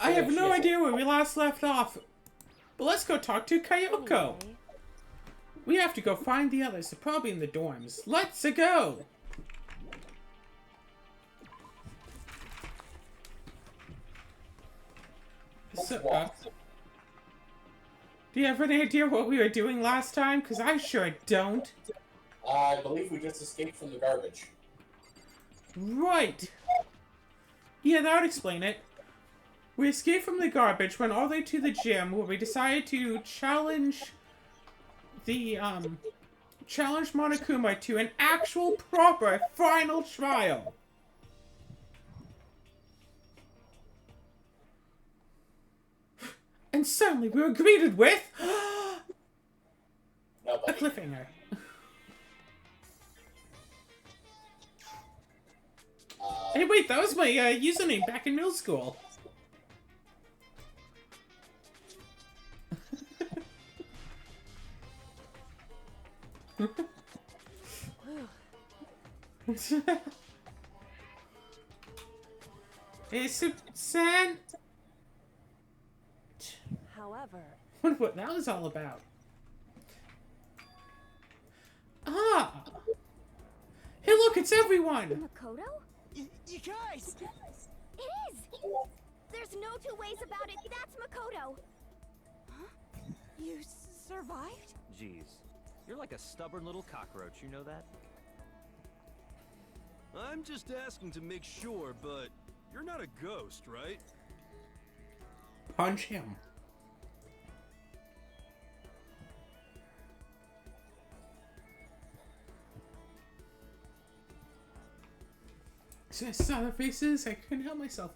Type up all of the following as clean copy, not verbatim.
I have no idea where we last left off. But let's go talk to Kyoko. Anyway, We have to go find the others. They're probably in the dorms. Let's go. So, do you have any idea what we were doing last time? Because I sure don't. I believe we just escaped from the garbage. Right. Yeah, that would explain it. We escaped from the garbage, went all the way to the gym, where we decided to challenge the, challenge Monokuma to an actual proper final trial. And suddenly we were greeted with a Nobody. cliffhanger. Hey, wait, that was my username back in middle school. Hey, San. however, Wonder what that was all about. Ah! Hey, look, it's everyone! Makoto? You guys! It is! There's no two ways about it. That's Makoto. Huh? You survived? Jeez, you're like a stubborn little cockroach, you know that? I'm just asking to make sure, but you're not a ghost, right? Punch him. So I saw their faces, I couldn't help myself.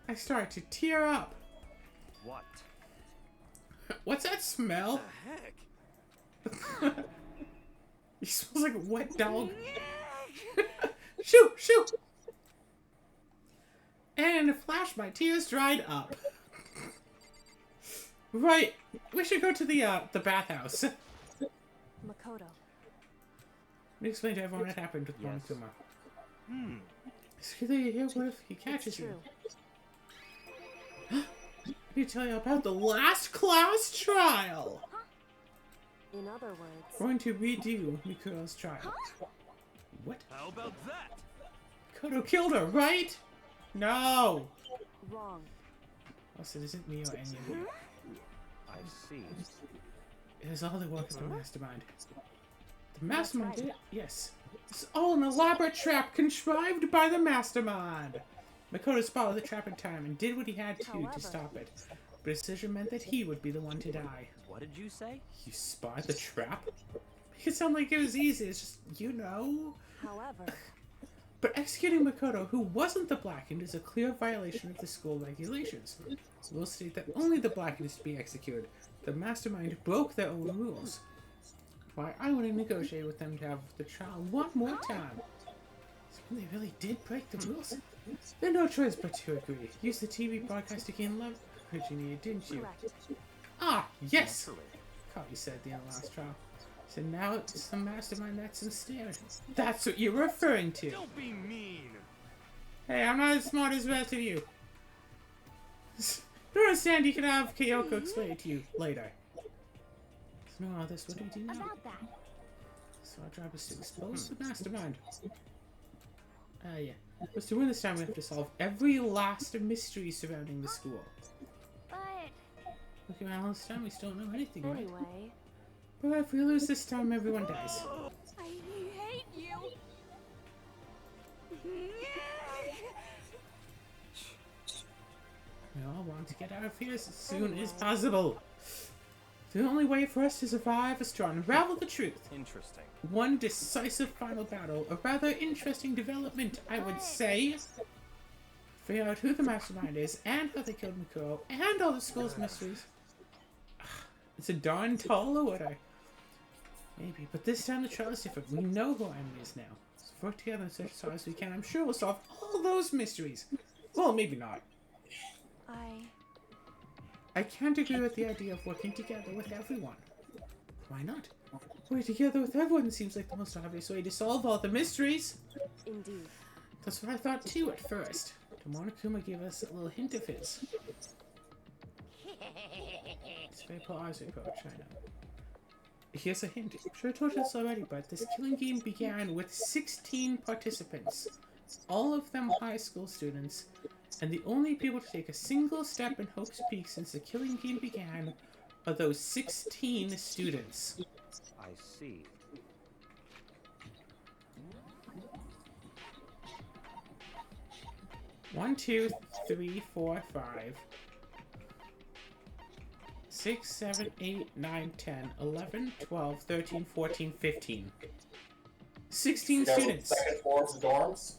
I started to tear up. What? What's that smell? The heck? He smells like a wet dog. Shoot! Shoot! And in a flash, my tears dried up. Right, we should go to the bathhouse. Let Makoto. me explain to everyone what happened with Yes. Monokuma. Secretly here, what if he catches you? True. Let me tell you about the last class trial. In other words, We're going to redo Mikuro's trial. What? How about that? Kodo killed her, right? No! wrong. Also, it isn't me or any of you. I see. It is all the work of the mastermind. The That's mastermind right. did it? Yes. It's all an elaborate trap contrived by the mastermind. Makoto spotted the trap in time and did what he had to However. stop it. But his decision meant that he would be the one to die. What did you say? You spotted the trap? Make it sound like it was easy. It's just, you know. However, But executing Makoto, who wasn't the Blackened, is a clear violation of the school regulations. Rules state that only the Blackened is to be executed. The mastermind broke their own rules. Why, I want to negotiate with them to have the trial one more time. So they really did break the rules. They had no choice but to agree. Use the TV broadcast to gain leverage you needed, didn't you? correct. Ah, yes! Naturally. Kali said at the end of the last trial. So now it's the mastermind that's instead. That's what you're referring to. Don't be mean. Hey, I'm not as smart as the rest of you. Don't understand, you can have Kyoko explain it to you later. So no, this, what do you do now? About that. So our job is to expose the mastermind. Yeah. But to win this time, we have to solve every last mystery surrounding the school. But Looking around this time, we still don't know anything, right? anyway, But if we lose this time, everyone dies. I hate you! We all want to get out of here as soon as possible. The only way for us to survive is to unravel the truth. Interesting. One decisive final battle, a rather interesting development, I would say. Figure out who the mastermind is, and how they killed Mikuro, and all the school's mysteries. It's a darn tall order. Maybe, but this time the trial is different. We know who our enemy is now. So work together as hard as we can. I'm sure we'll solve all those mysteries. Well, maybe not. I can't agree with the idea of working together with everyone. Why not? Working together with everyone seems like the most obvious way to solve all the mysteries. indeed. That's what I thought too at first. Monokuma gave us a little hint of his. It's very positive about China. Here's a hint. I'm sure I told you this already, but this killing game began with 16 participants. All of them high school students. And the only people to take a single step in Hope's Peak since the killing game began are those 16 students. I see. One, two, three, 4, 5, 6, 7, 8, 9, 10, 11, 12, 13, 14, 15. 16 You guys on the students. second floor of the dorms?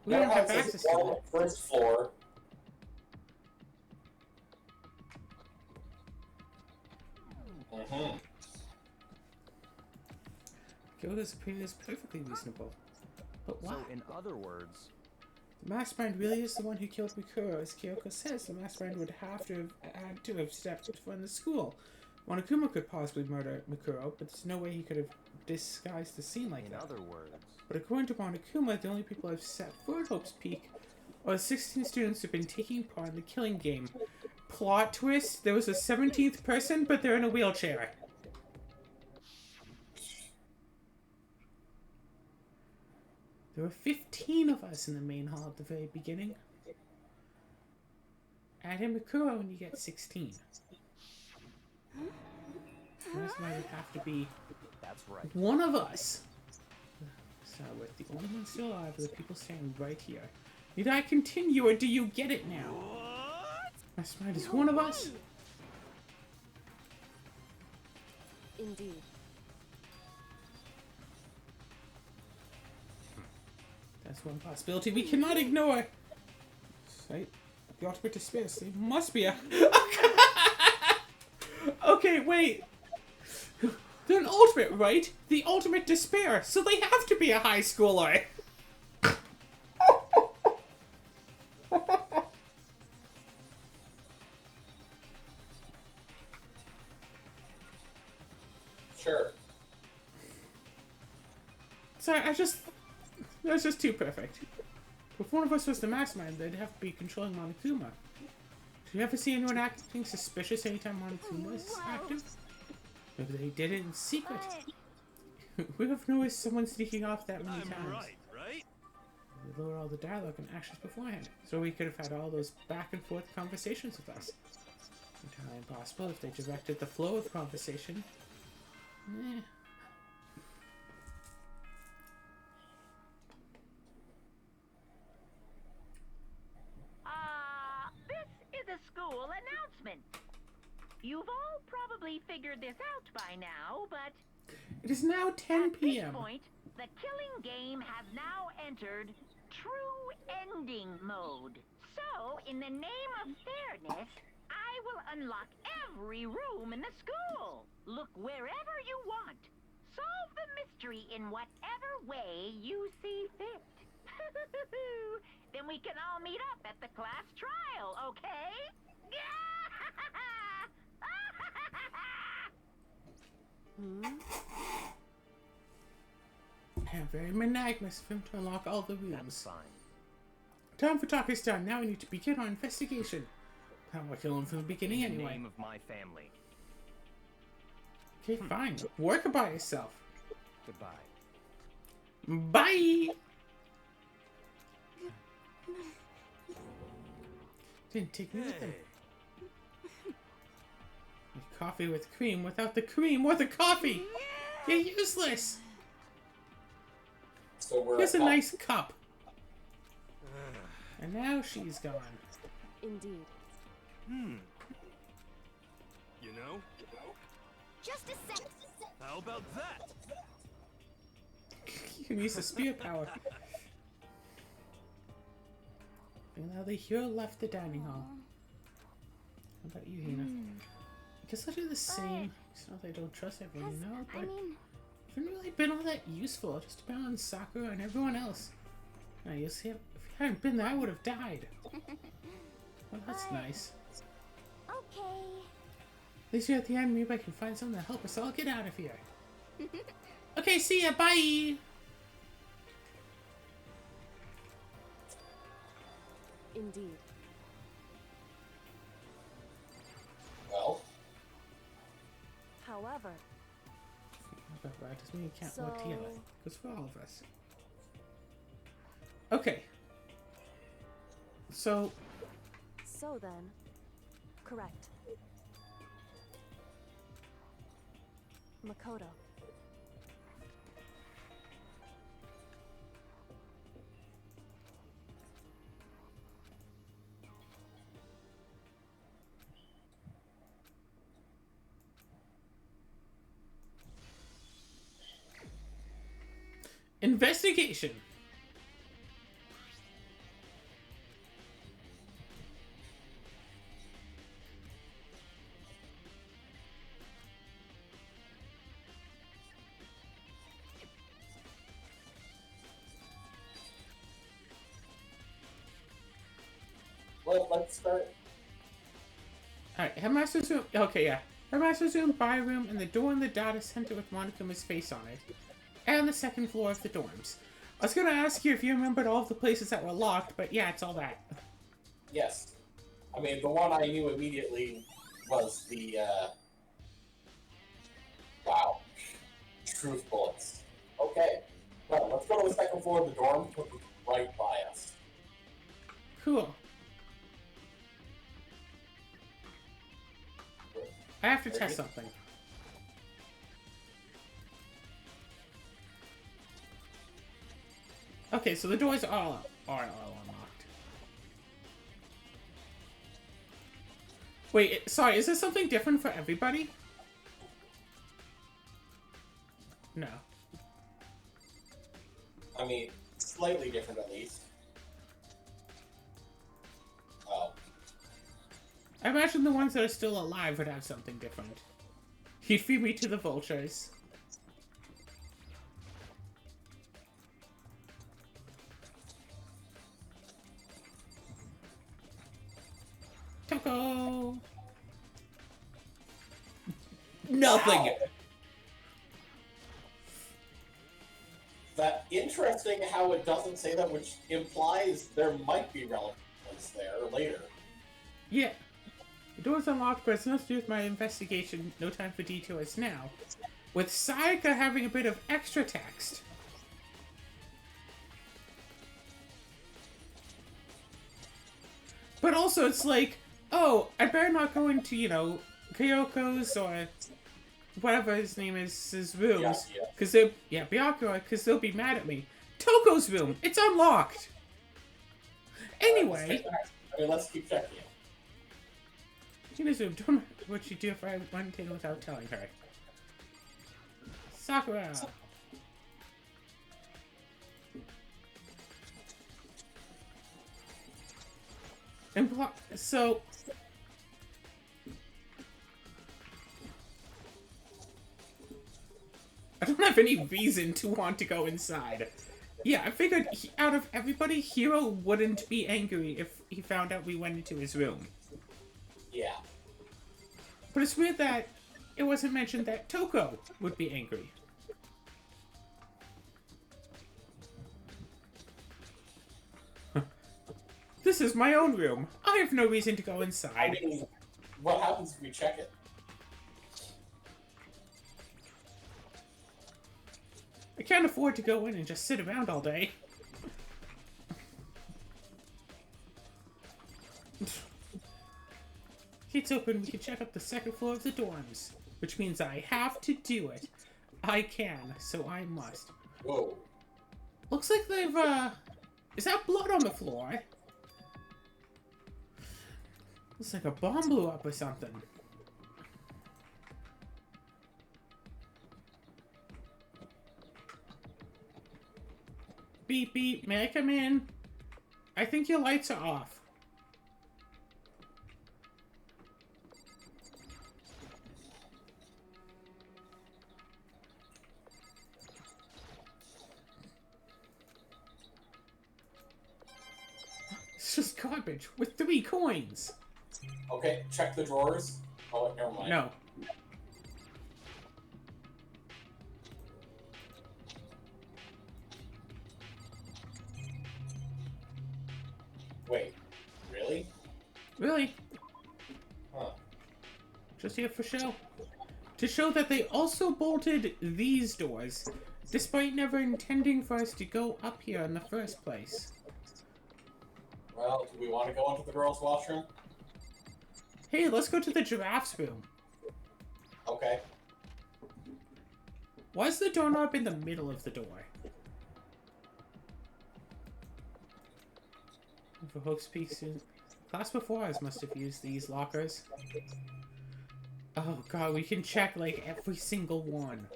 We don't have Says access to one it. first floor. Mm-hmm. Kyoto's opinion is perfectly reasonable. But why? So, in other words, The mastermind really is the one who killed Mikuro. As Kyoko says, the mastermind would have to have stepped from the school. Monokuma could possibly murder Mikuro, but there's no way he could have disguised the scene like in that. other words, But according to Monokuma, the only people who have set foot at Hope's Peak are the 16 students who've been taking part in the killing game. Plot twist, there was a 17th person, but they're in a wheelchair. There were 15 of us in the main hall at the very beginning. Add in Mikuro and you get 16. That's why it would have to be that's right. one of us. So with the only one still alive are the people standing right here. Need I continue or do you get it now? Mastermind is one of us. Indeed. That's one possibility we cannot ignore. Right? The ultimate despair. So there must be a. Okay, wait. They're an ultimate, right? The ultimate despair. So they have to be a high schooler. Sure. Sorry, that's just too perfect. If one of us was the mastermind, they'd have to be controlling Monokuma. Do you ever see anyone acting suspicious anytime Monokuma is active? Maybe they did it in secret. We have noticed someone sneaking off that many I'm times. right? We lower all the dialogue and actions beforehand, so we could have had all those back and forth conversations with us. Entirely impossible if they directed the flow of conversation. Eh. This is a school announcement. You've all probably figured this out by now, but It is now 10 at this p.m. point, the killing game has now entered true ending mode. So, in the name of fairness, I will unlock every room in the school. Look wherever you want. Solve the mystery in whatever way you see fit. Then we can all meet up at the class trial, okay? Yeah, very monogamous of him to unlock all the That's rooms. fine. Time for talk is done. Now we need to begin our investigation. I'll kill him from the beginning In the anyway. name of my family. Okay, fine. Work by yourself. Goodbye. Bye! Didn't take me with him. Coffee with cream without the cream or the coffee! You're useless! So we're Here's a at nice cup. And now she's gone. Indeed. You know? Just a sec. How about that? You can use the spear power. And now the hero left the dining hall. How about you, Hina? I guess I'll do the same. It's not that I don't trust everyone, you know, but I mean, I haven't really been all that useful. Just depend on Sakura and everyone else. Now, you see, if I hadn't been there, I would have died. Well, that's nice. okay. At least you're at the end. Maybe I can find something to help us all get out of here. Okay, see ya. Bye. Indeed. Well, However, But that doesn't mean you can't work So- together. Because for all of us. Okay. So, so then, correct. Makoto. investigation. well, let's start. Alright, Headmaster's room. Okay, yeah. Headmaster's room, bar room, and the door in the data center with Monikuma's face on it. And the second floor of the dorms. I was gonna ask you if you remembered all of the places that were locked, but yeah, it's all that. Yes. I mean, the one I knew immediately was the, wow. Truth bullets. Okay. Well, let's go to the second floor of the dorm, which is right by us. Cool. I have to test something. Okay, so the doors are all unlocked. Wait, sorry, is this something different for everybody? No. I mean, slightly different at least. Oh. I imagine the ones that are still alive would have something different. He'd feed me to the vultures. Toko! Nothing! Wow. That interesting how it doesn't say that, which implies there might be relevance there later. Yeah. The door's unlocked, but it's nothing to do with my investigation. No time for detours now. With Sayaka having a bit of extra text. But also, it's like, oh, I better not go into, you know, Kyoko's or whatever his name is, his rooms. Yeah. Because they'll, Byakuya, because they'll be mad at me. Toko's room, it's unlocked! Anyway. I mean, let's keep checking it. Gina's room, don't know what she'd do if I went in without telling her. Sakura! So... I don't have any reason to want to go inside. Yeah, I figured out of everybody, Hiro wouldn't be angry if he found out we went into his room. Yeah. But it's weird that it wasn't mentioned that Toko would be angry. This is my own room. I have no reason to go I inside. mean, what happens if we check it? I can't afford to go in and just sit around all day. It's open, we can check out the second floor of the dorms. Which means I have to do it. I can, so I must. Whoa. Looks like they've, is that blood on the floor? Looks like a bomb blew up or something. Beep beep, may I come in? I think your lights are off. It's just garbage with 3 coins. Okay, check the drawers. Oh, never mind. No. Wait, really? Really? Huh. Just here for show. To show that they also bolted these doors, despite never intending for us to go up here in the first place. Well, do we want to go into the girls' washroom? Hey, let's go to the giraffe's room. Okay. Why is the doorknob in the middle of the door? For Hope's Peak students. Class before us must have used these lockers. Oh god, we can check like every single one.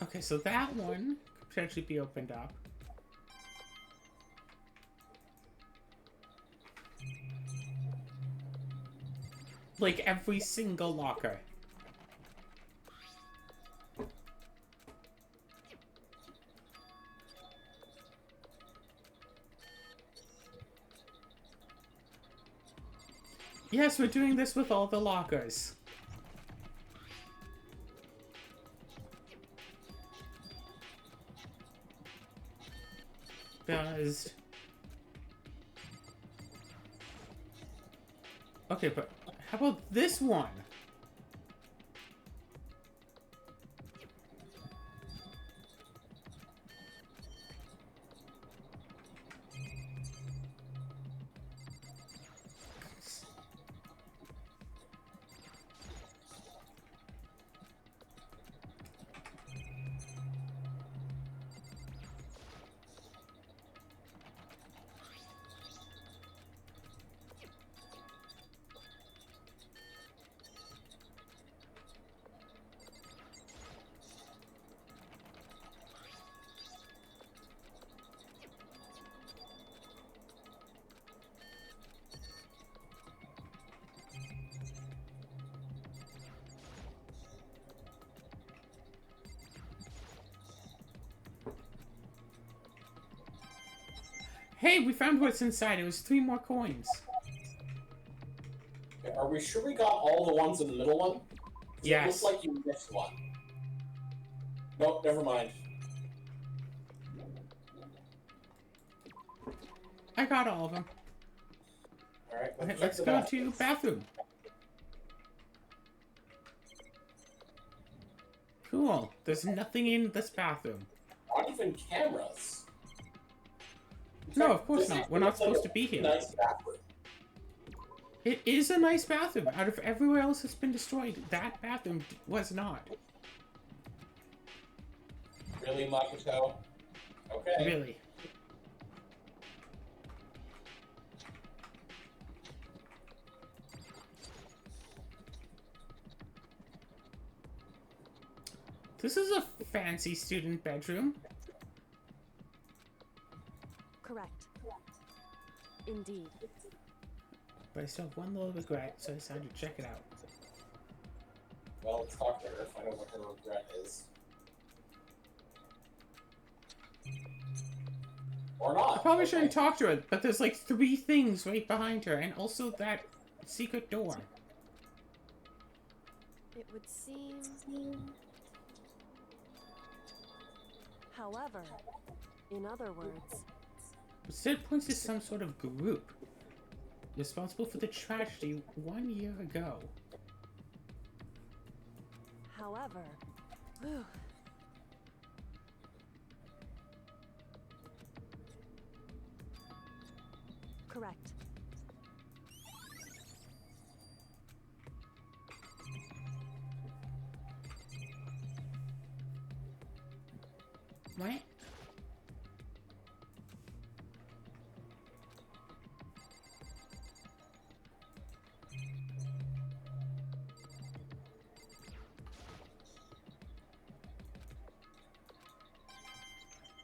Okay, so that one could potentially be opened up. Like every single locker. Yes, we're doing this with all the lockers. Buzzed. Okay, but how about this one? Hey, we found what's inside. It was 3 more coins. Okay, are we sure we got all the ones in the middle one? Yes. It looks like you missed one. Nope, never mind. I got all of them. Alright, Okay, check let's the go bathroom. to bathroom. Cool. There's nothing in this bathroom. Not even cameras. In No, fact, of course this not. We're not looks like supposed a to be here. Nice bathroom. It is a nice bathroom. Out of everywhere else that's been destroyed, that bathroom was not. Really, Makoto? Okay. Really. This is a fancy student bedroom. Correct. Indeed. But I still have one little regret, so I decided to check it out. Well, let's talk to her, find out what her regret is. Or not. I probably Okay. shouldn't talk to her, but there's like 3 things right behind her, and also that secret door. It would seem. However, in other words, Instead points to some sort of group responsible for the tragedy 1 year ago. however, whew, correct. What?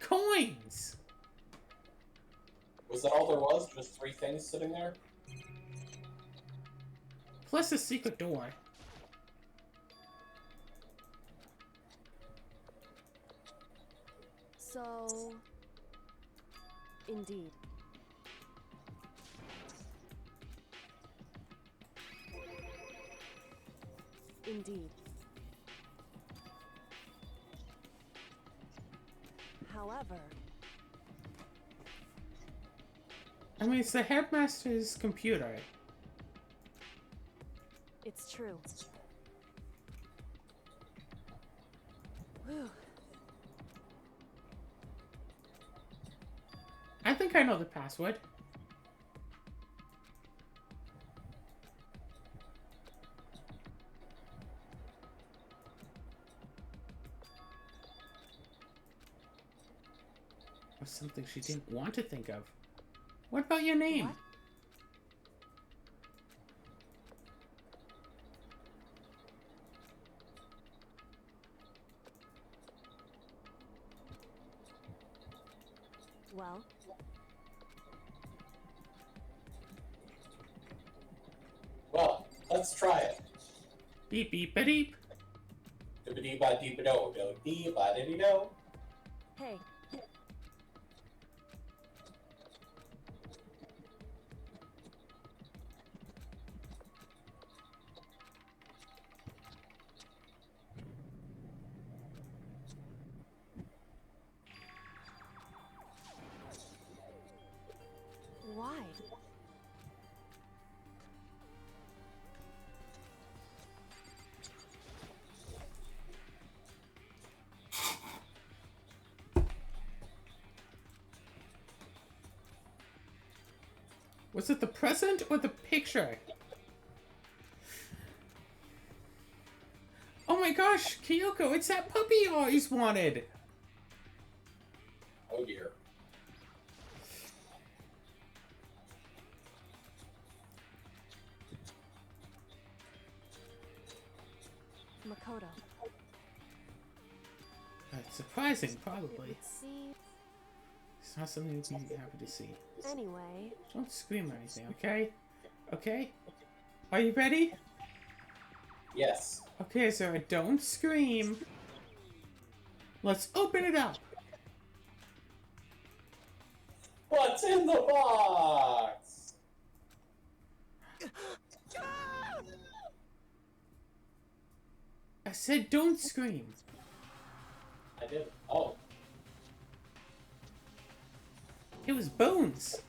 coins! Was that all there was? Just 3 things sitting there? Plus a secret door. So... Indeed. Indeed. However... I mean, it's the headmaster's computer. It's true. Whew. I think I know the password. Or something she didn't want to think of. What about your name? What? Well, Well, let's try it. Beep beep ba deep. Dibbidi-ba-dee-ba-do, do-dee-ba-dee-dee-do. hey, why? Was it the present or the picture? Oh my gosh, Kyoko, it's that puppy you always wanted! Oh dear. Makoto. That's surprising, It probably. would seem... It's not something you'd be happy to see. Anyway, Don't scream or anything, okay? Okay? Are you ready? Yes. Okay, Zara, don't scream. Let's open it up. What's in the box? I said don't scream. I did. Oh. It was bones.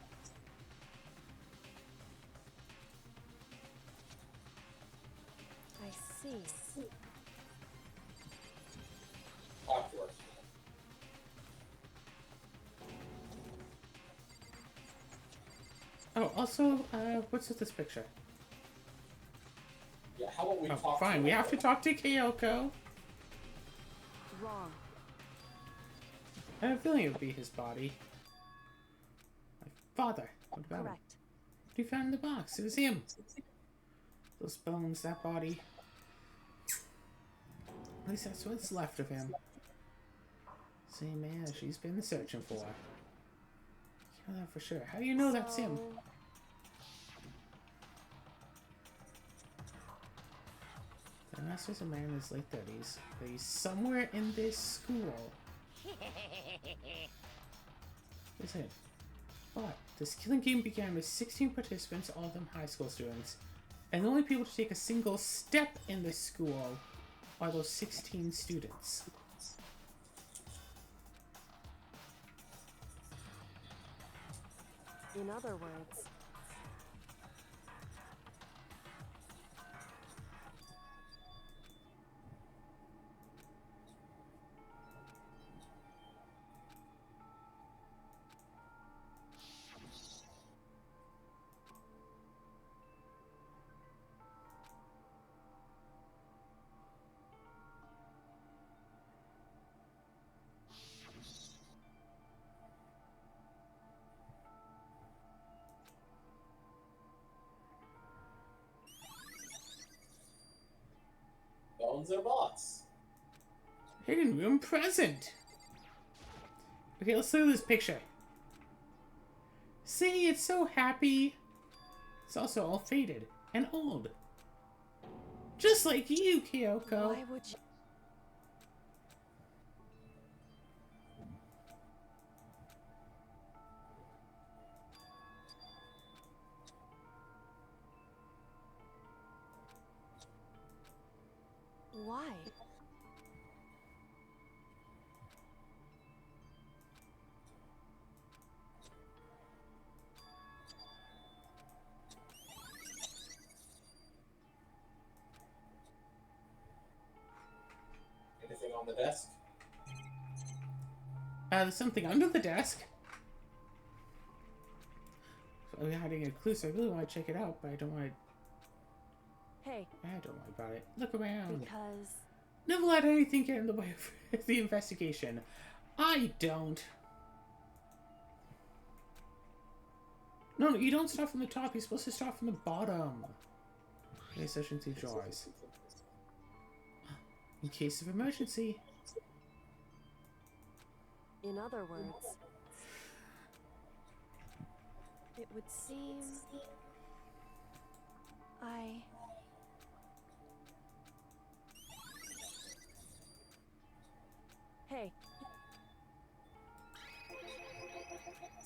I see. Awkward. Oh, also, what's with this picture? Yeah, how about we Oh, talk fine, to we have to talk to Kyoko. Wrong. I have a feeling it would be his body. My father. What about him? Correct. What you found in the box? It was him. Those bones, that body. At least that's what's left of him. Same man she's been searching for. You know that for sure. How do you know that's him? So, The master's a man in his late 30s, but he's somewhere in this school. Is it? But this killing game began with 16 participants, all of them high school students. And the only people to take a single step in this school are those 16 students. in other words, Bones in a box. Hidden room present! Okay, let's look at this picture. See, it's so happy. It's also all faded and old. Just like you, Kyoko. Why would you? Why? Anything on the desk? There's something under the desk. So I'm hiding a clue, so I really want to check it out, but I don't want to. Hey, I don't worry about it. Look around. because Never let anything get in the way of the investigation. I don't. No, you don't start from the top. You're supposed to start from the bottom. Okay, session 2 drawers. In case of emergency. in other words, it would seem I Hey.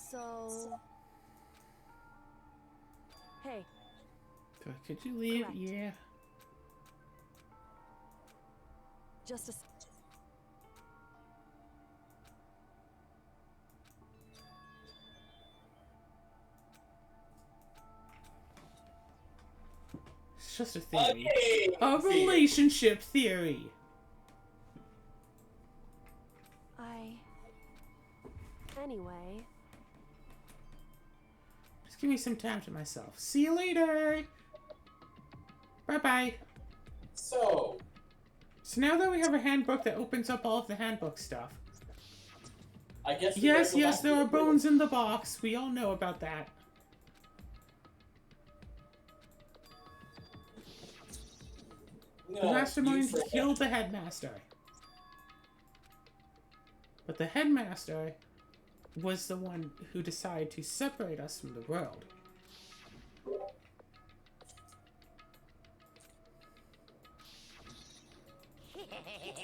So Hey, So, could you leave? Correct. Yeah. just a It's just a theory. Okay. A relationship theory. Anyway, Just give me some time to myself. See you later. Bye-bye. So, So now that we have a handbook that opens up all of the handbook stuff. I guess. Yes, there are bones in the box. We all know about that. The mastermind killed the headmaster. But the headmaster was the one who decided to separate us from the world.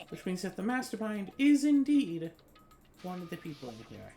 Which means that the mastermind is indeed one of the people in here.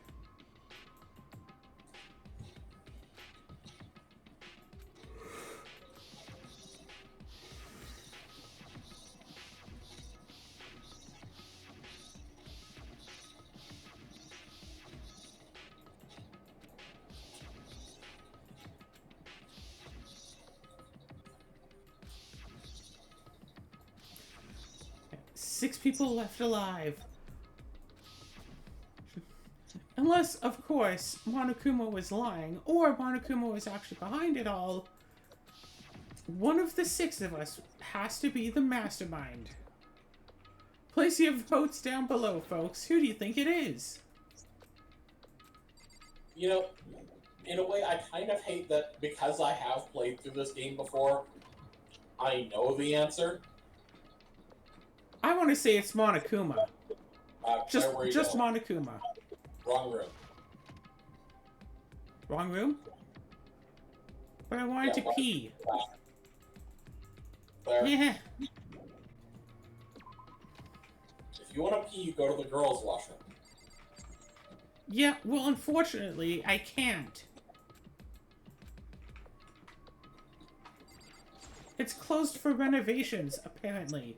Six people left alive. Unless, of course, Monokuma was lying, or Monokuma was actually behind it all. One of the six of us has to be the mastermind. Place your votes down below, folks. Who do you think it is? You know, in a way, I kind of hate that because I have played through this game before, I know the answer. I want to say it's Monokuma. Claire, where you Just going? Monokuma. Wrong room. Wrong room? But I wanted Yeah, to pee. Claire, Yeah. if you want to pee, you go to the girls' washroom. Yeah, well, unfortunately, I can't. It's closed for renovations, apparently.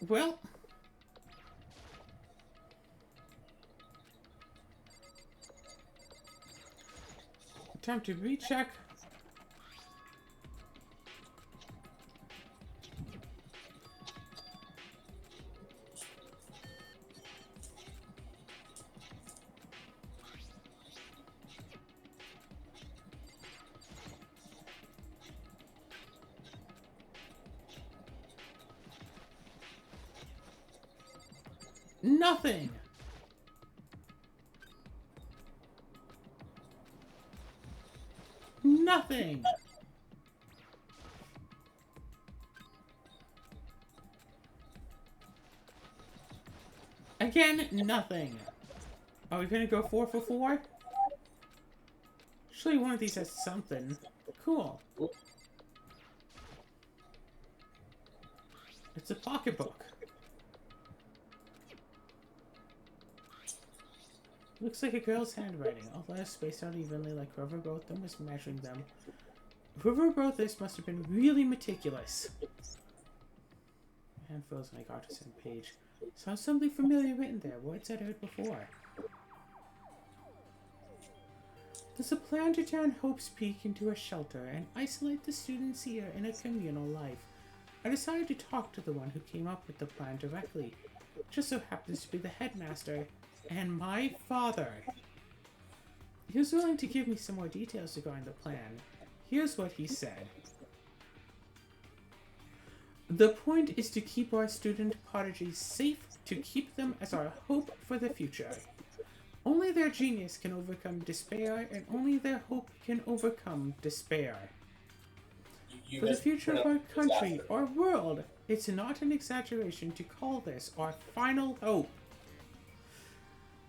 Well... Time to recheck. Nothing! Nothing! Again, nothing. Are we gonna go 4 for 4? Surely one of these has something. Cool. It's a pocketbook. Looks like a girl's handwriting. All letters spaced out evenly like whoever wrote them was measuring them. Whoever wrote this must have been really meticulous. My hand froze when I got to the page. Saw something familiar written there, words I'd heard before. There's a plan to turn Hope's Peak into a shelter and isolate the students here in a communal life. I decided to talk to the one who came up with the plan directly. It just so happens to be the headmaster and my father. He was willing to give me some more details regarding the plan. Here's what he said. The point is to keep our student prodigies safe, to keep them as our hope for the future. Only their genius can overcome despair, and only their hope can overcome despair. For the future of our country, our world, it's not an exaggeration to call this our final hope.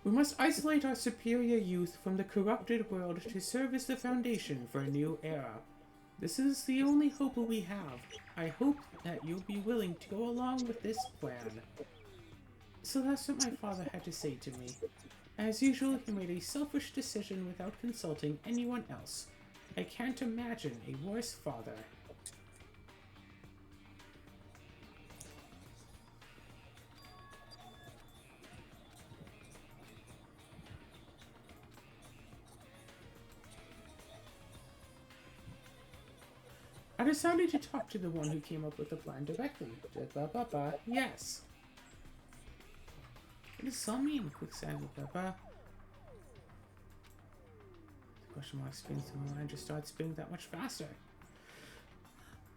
We must isolate our superior youth from the corrupted world to serve as the foundation for a new era. This is the only hope we have. I hope that you'll be willing to go along with this plan. So that's what my father had to say to me. As usual, he made a selfish decision without consulting anyone else. I can't imagine a worse father. I decided to talk to the one who came up with the plan directly. Yes. What does all mean? Quick sound. The question mark spinning through my mind just started spinning that much faster.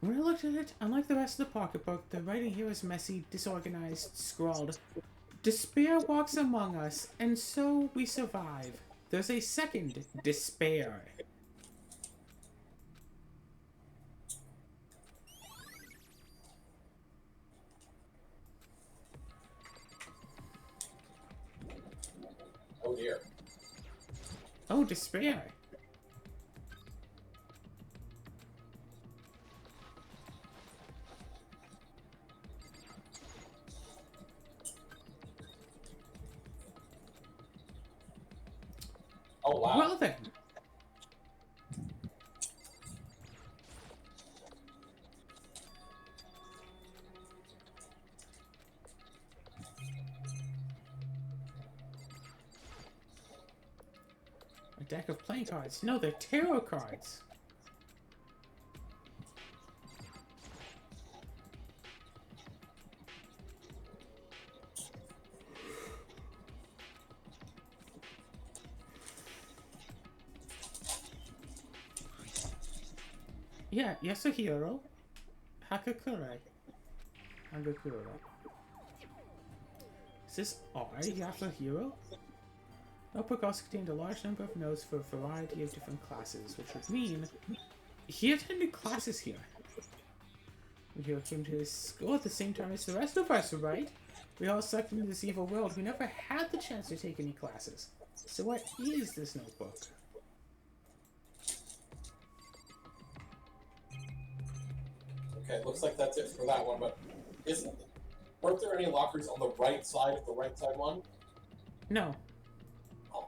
When I looked at it, unlike the rest of the pocketbook, the writing here is messy, disorganized, scrawled. Despair walks among us, and so we survive. There's a second despair. Oh dear. Oh, despair. Oh wow. Well then. A deck of playing cards. No, they're tarot cards. Yeah, Yasuhiro. Hakakure. Hagakure. Is this R, Yasuhiro? Notebook also contained a large number of notes for a variety of different classes, which would mean he attended classes here. He came to his school at the same time as the rest of us, right? We all sucked into this evil world. We never had the chance to take any classes. So what is this notebook? Okay, looks like that's it for that one, but weren't there any lockers on the right side of the right side one? No. Oh.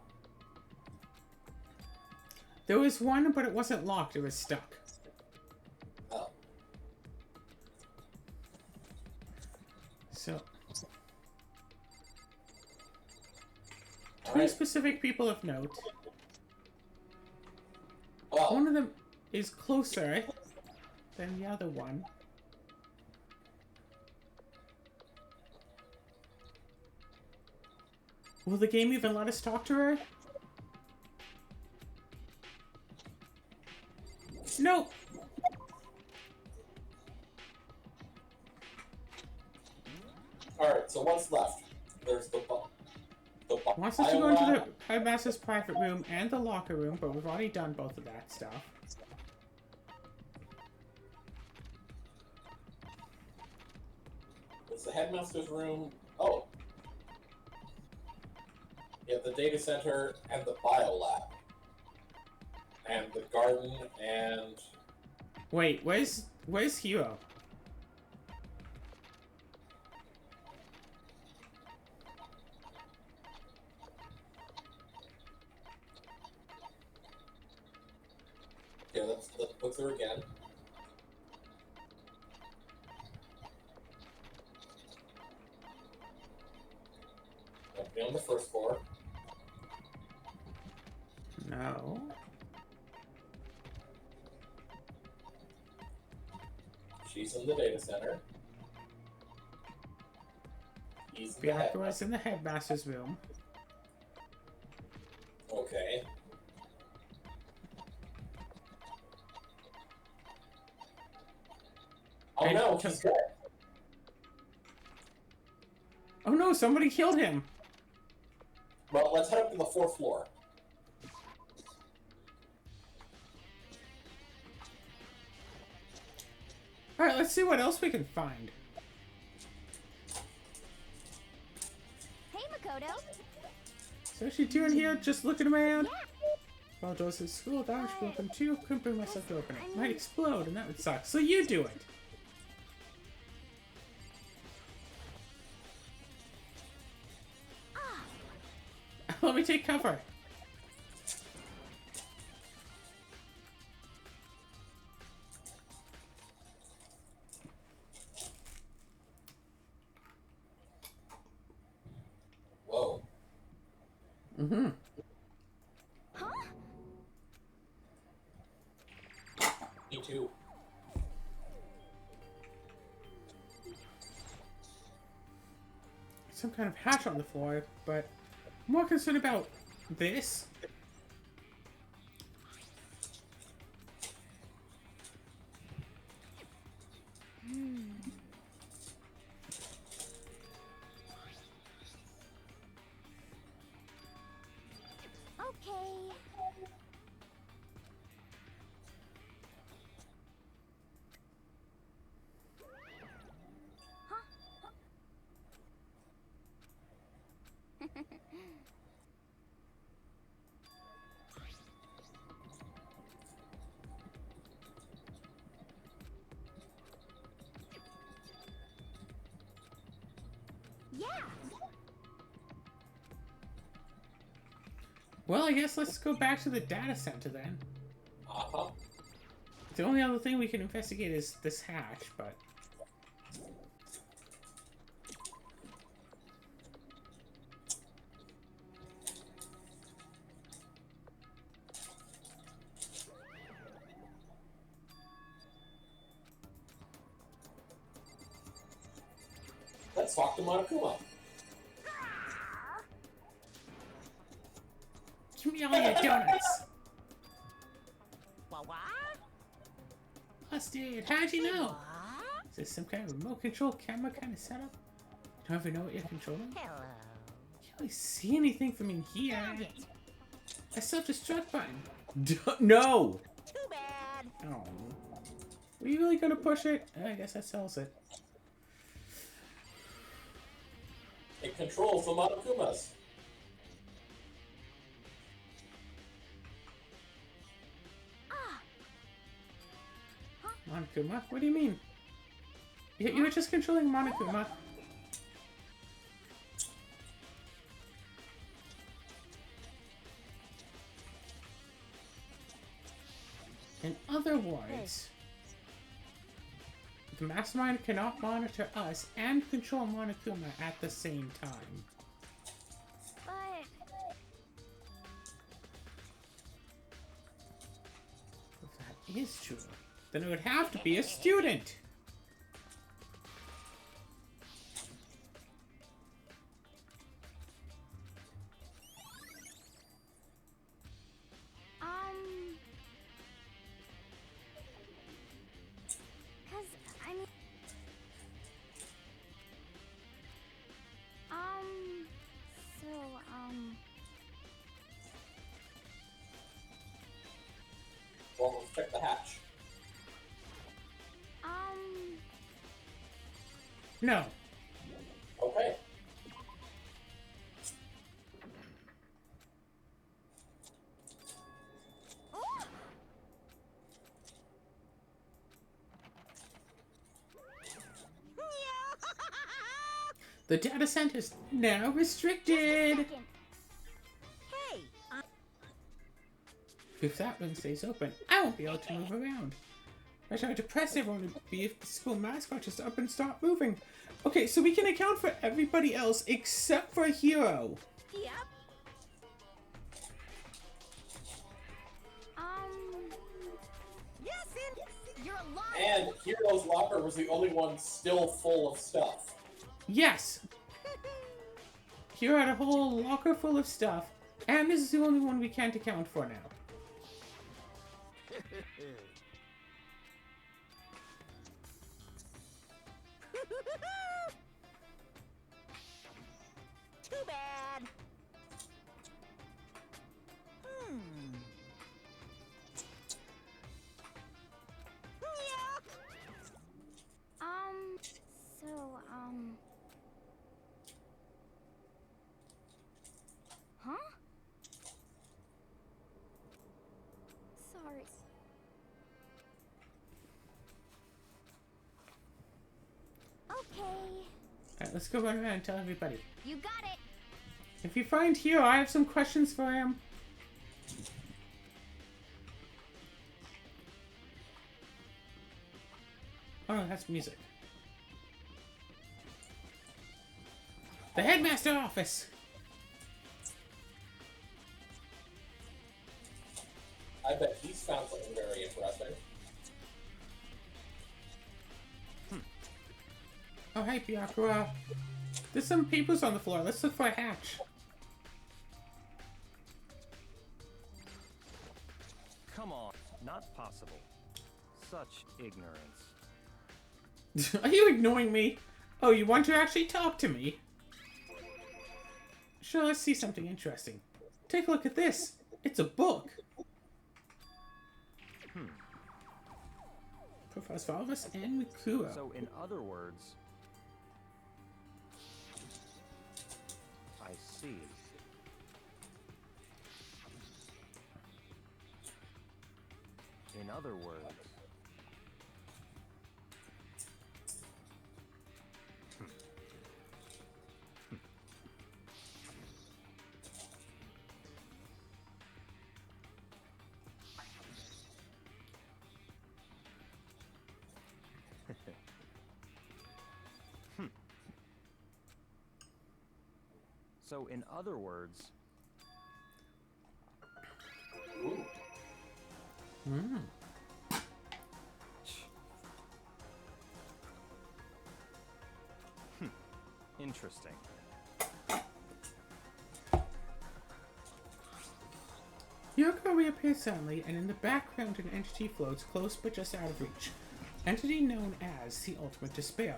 There was one, but it wasn't locked. It was stuck. Oh. So, All two right. specific people of note. Well, One of them is closer than the other one. Will the game even let us talk to her? No! alright, so what's left? There's the Wants us to go into the headmaster's private room and the locker room, but we've already done both of that stuff. It's the headmaster's room. Oh. Yeah, the data center and the biolab. And the garden and... Wait, where's Hero? Yeah, let's look through again. Don't be on the first floor. No. She's in the data center. He's in the Byakuya's in the headmaster's room. Okay. Oh And- no, he's dead. Oh no, somebody killed him! Well, let's head up to the 4th floor. Alright, let's see what else we can find. Hey, Makoto. So what's she doing here? Just looking around? While doors at school, the Irish broken too. Couldn't bring myself to open it. Might explode, and that would suck. So you do it! Let me take cover. Whoa. Mm-hmm. Huh? Me too. Some kind of hatch on the floor, but I'm more concerned about this. Okay. Yeah. Well, I guess let's go back to the data center then. Uh-huh. The only other thing we can investigate is this hatch, but... Let's talk to Monokuma. Give me all your donuts! What? Busted! How'd you know? Is this some kind of remote control camera kind of setup? Don't ever know what you're controlling? Hello. Can't really see anything from in here. A self-destruct button. No! Too bad. Oh. Were you really gonna push it? I guess that sells it. It controls the Monokumas. Monokuma? What do you mean? You were just controlling Monokuma. In other words, the Mastermind cannot monitor us and control Monokuma at the same time. But If that is true, then it would have to be a student! cause I mean so Well, let's check the hatch. No. Okay. The data center is now restricted. Second. Hey, If that one stays open, I won't be able to move around. I tried to press everyone to be if the school mascot just up and stop moving. Okay, so we can account for everybody else except for Hero. yep. Yes, you're alive. And Hero's locker was the only one still full of stuff. Yes. Hero had a whole locker full of stuff, and this is the only one we can't account for now. Too bad. So, huh? Sorry. Okay. Alright, let's go run around and tell everybody. You got it. If you find Hero, I have some questions for him. Oh no, that's music. The headmaster office! I bet he's found something very interesting. Oh, hey, Byakuya. There's some papers on the floor. Let's look for a hatch. Come on, not possible. Such ignorance. Are you ignoring me? Oh, you want to actually talk to me? Sure, let's see something interesting. Take a look at this. It's a book. Professor Valvis and Mikuro. So, in other words, I see. In other words, So, in other words, Ooh. Mm. interesting. Yoko reappears suddenly, and in the background an entity floats close but just out of reach. Entity known as the Ultimate Despair.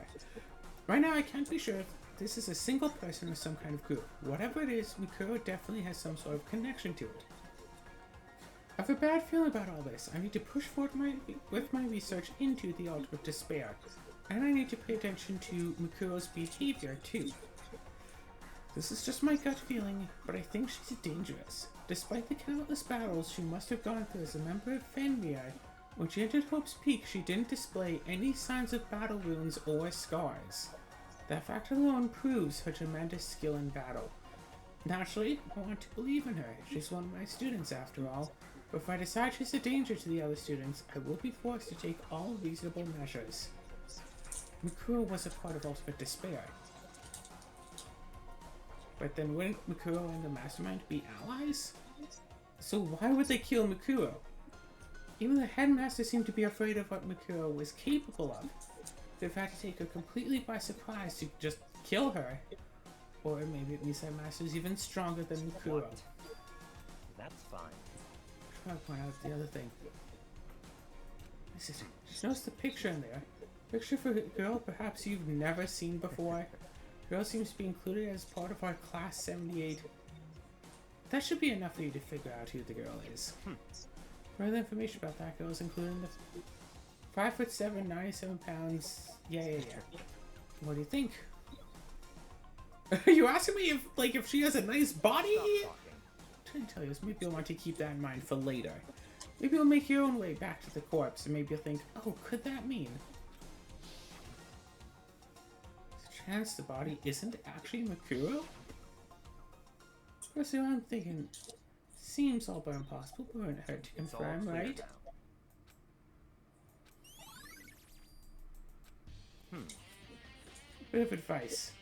Right now I can't be sure if this is a single person or some kind of group. Whatever it is, Mikuro definitely has some sort of connection to it. I have a bad feeling about all this. I need to push forward with my research into the Ultimate Despair. And I need to pay attention to Mikuro's behavior too. This is just my gut feeling, but I think she's dangerous. Despite the countless battles she must have gone through as a member of Fenrir, when she entered Hope's Peak she didn't display any signs of battle wounds or scars. That fact alone proves her tremendous skill in battle. Naturally, I want to believe in her. She's one of my students after all. But if I decide she's a danger to the other students, I will be forced to take all reasonable measures. Mikuro was a part of Ultimate Despair. But then wouldn't Mikuro and the Mastermind be allies? So why would they kill Mikuro? Even the headmaster seemed to be afraid of what Mikuro was capable of. They've had to take her completely by surprise to just kill her. Or maybe it means that Master's even stronger than Mikuro. That's fine. I'm trying to point out the other thing. Just notice the picture in there. Picture for a girl perhaps you've never seen before. Girl seems to be included as part of our class 78. That should be enough for you to figure out who the girl is. Further information about that girl is included in the 5'7", 97 pounds. Yeah. What do you think? Are you asking me if she has a nice body? Stop talking. I'm trying to tell you this. Maybe you'll want to keep that in mind for later. Maybe you'll make your own way back to the corpse, and maybe you'll think, oh, could that mean? chance the body isn't actually Makuro? Personally, I'm thinking seems all but impossible, but wouldn't hurt to It's all confirm, clear right? now. Bit of advice.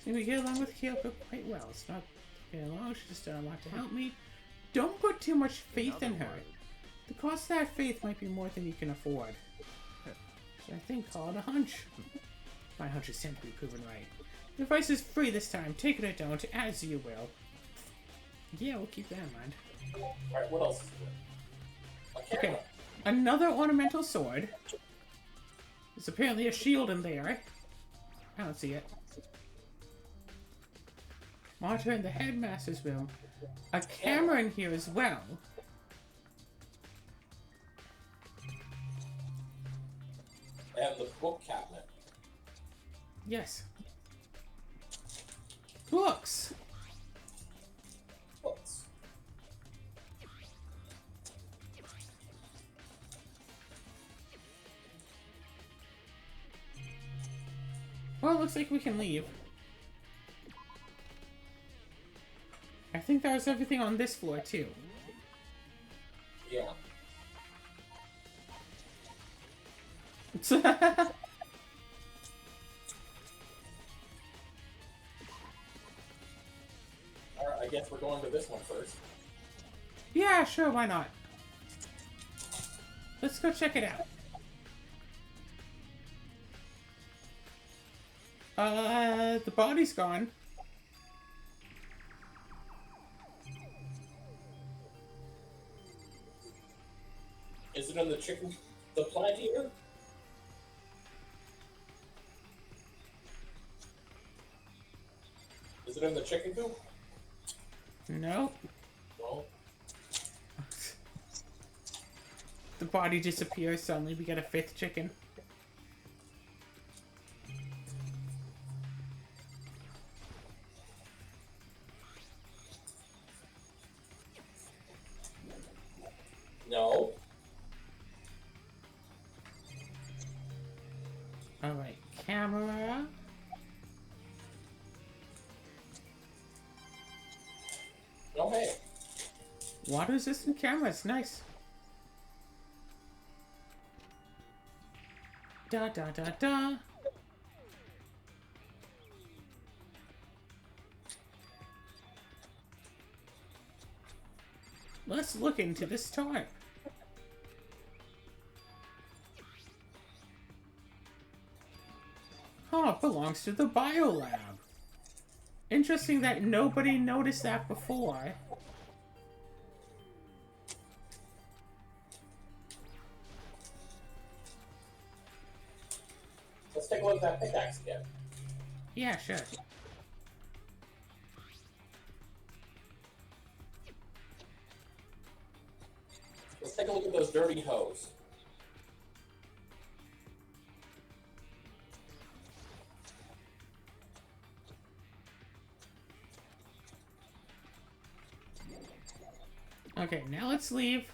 Seem to get along with Kyoko quite well. It's not getting along, she's just done a lot to help me. Don't put too much faith in her. The cost of that faith might be more than you can afford. So I think call it a hunch. My hunches tend to be proven right. The advice is free this time. Take it or don't, as you will. Yeah, we'll keep that in mind. Alright, what else is there? A camera. Okay, another ornamental sword. There's apparently a shield in there. I don't see it. Monitor in the headmaster's room. A camera in here as well. And the book cabinet. Yes. Books! Books. Well, it looks like we can leave. I think that was everything on this floor, too. Yeah. Alright, I guess we're going to this one first. Yeah, sure, why not? Let's go check it out. The body's gone. Is it in the chicken... the plant eater? Is it in the chicken coop? Nope. No. The body disappears suddenly. We get a fifth chicken. No. Alright, camera. No, hey. Water resistant cameras, nice. Da da da da. Let's look into this tarp. Oh, it belongs to the biolab. Interesting that nobody noticed that before. Let's take a look at that pickaxe again. Yeah, sure. Let's take a look at those dirty hoes. Okay, now let's leave.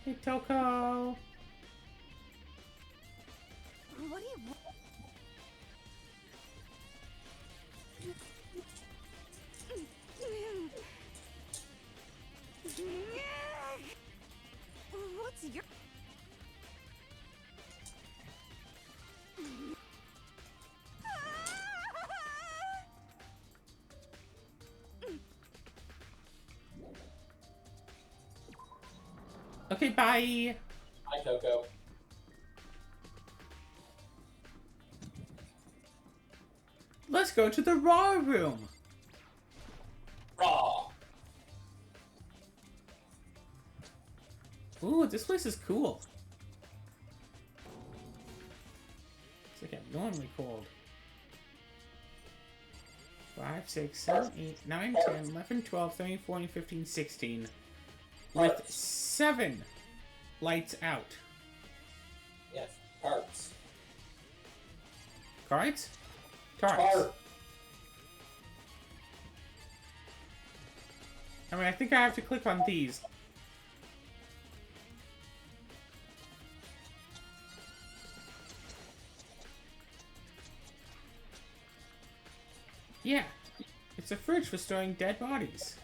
Hey, Toko. What do you want? What's your... Okay, bye. Hi, Coco. Let's go to the raw room. Raw. Ooh, this place is cool. It's like abnormally cold. 5, 6, 7, 8, 9, 10, 11, 12, 13, 14, 15, 16. With 7 lights out. Yes. Carts. Cards? Tarts. Cart. I mean, I think I have to click on these. Yeah, it's a fridge for storing dead bodies.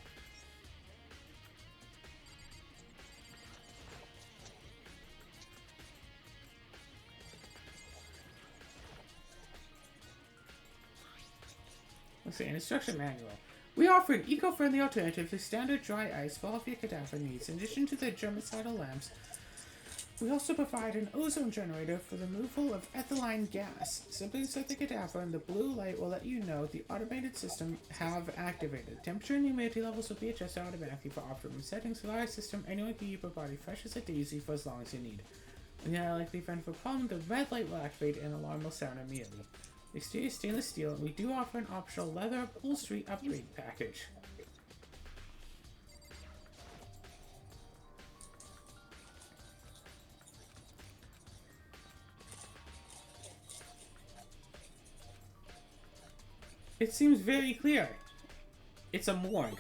Let's see, an instruction manual. We offer an eco-friendly alternative to standard dry ice for all of your cadaver needs. In addition to the germicidal lamps, we also provide an ozone generator for the removal of ethylene gas. Simply insert the cadaver and the blue light will let you know the automated system have activated. Temperature and humidity levels will be adjusted automatically for optimum settings. For our system, anyone can keep your body fresh as a daisy for as long as you need. In the unlikely event of a problem, the red light will activate and an alarm will sound immediately. The exterior is stainless steel, and we do offer an optional leather upholstery upgrade package. It seems very clear. It's a morgue.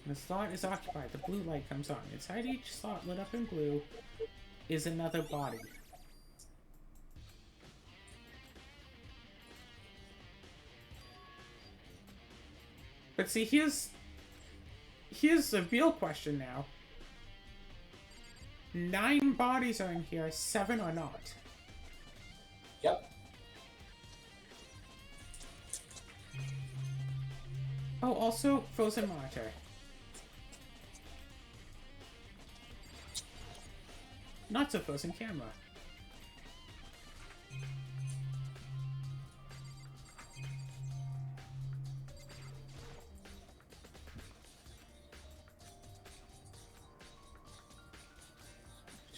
The slot is occupied. The blue light comes on. Inside each slot lit up in blue is another body. But see, here's the real question now. 9 bodies are in here, 7 are not. Yep. Oh, also frozen monitor. Not so frozen camera.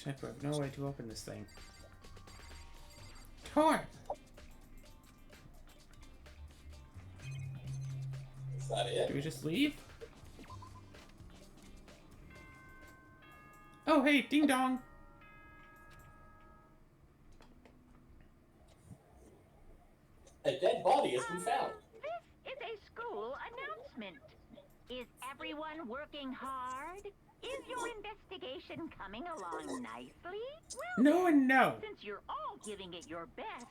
I have no way to open this thing. Torn! Is that it? Do we just leave? Oh, hey, ding dong! A dead body has been found. This is a school announcement. Is everyone working hard? Is your investigation coming along nicely? Well, No and no. since you're all giving it your best,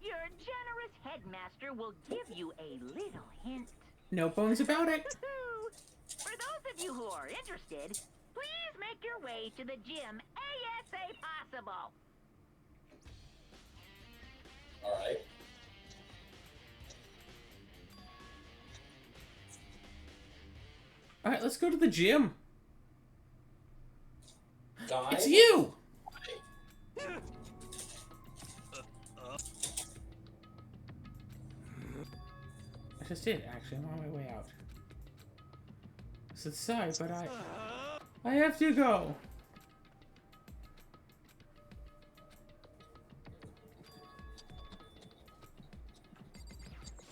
your generous headmaster will give you a little hint. No bones about it. For those of you who are interested, please make your way to the gym ASA possible. Alright. Alright, let's go to the gym. Guys? It's you! I just did, actually. I'm on my way out. I said sorry, but I have to go.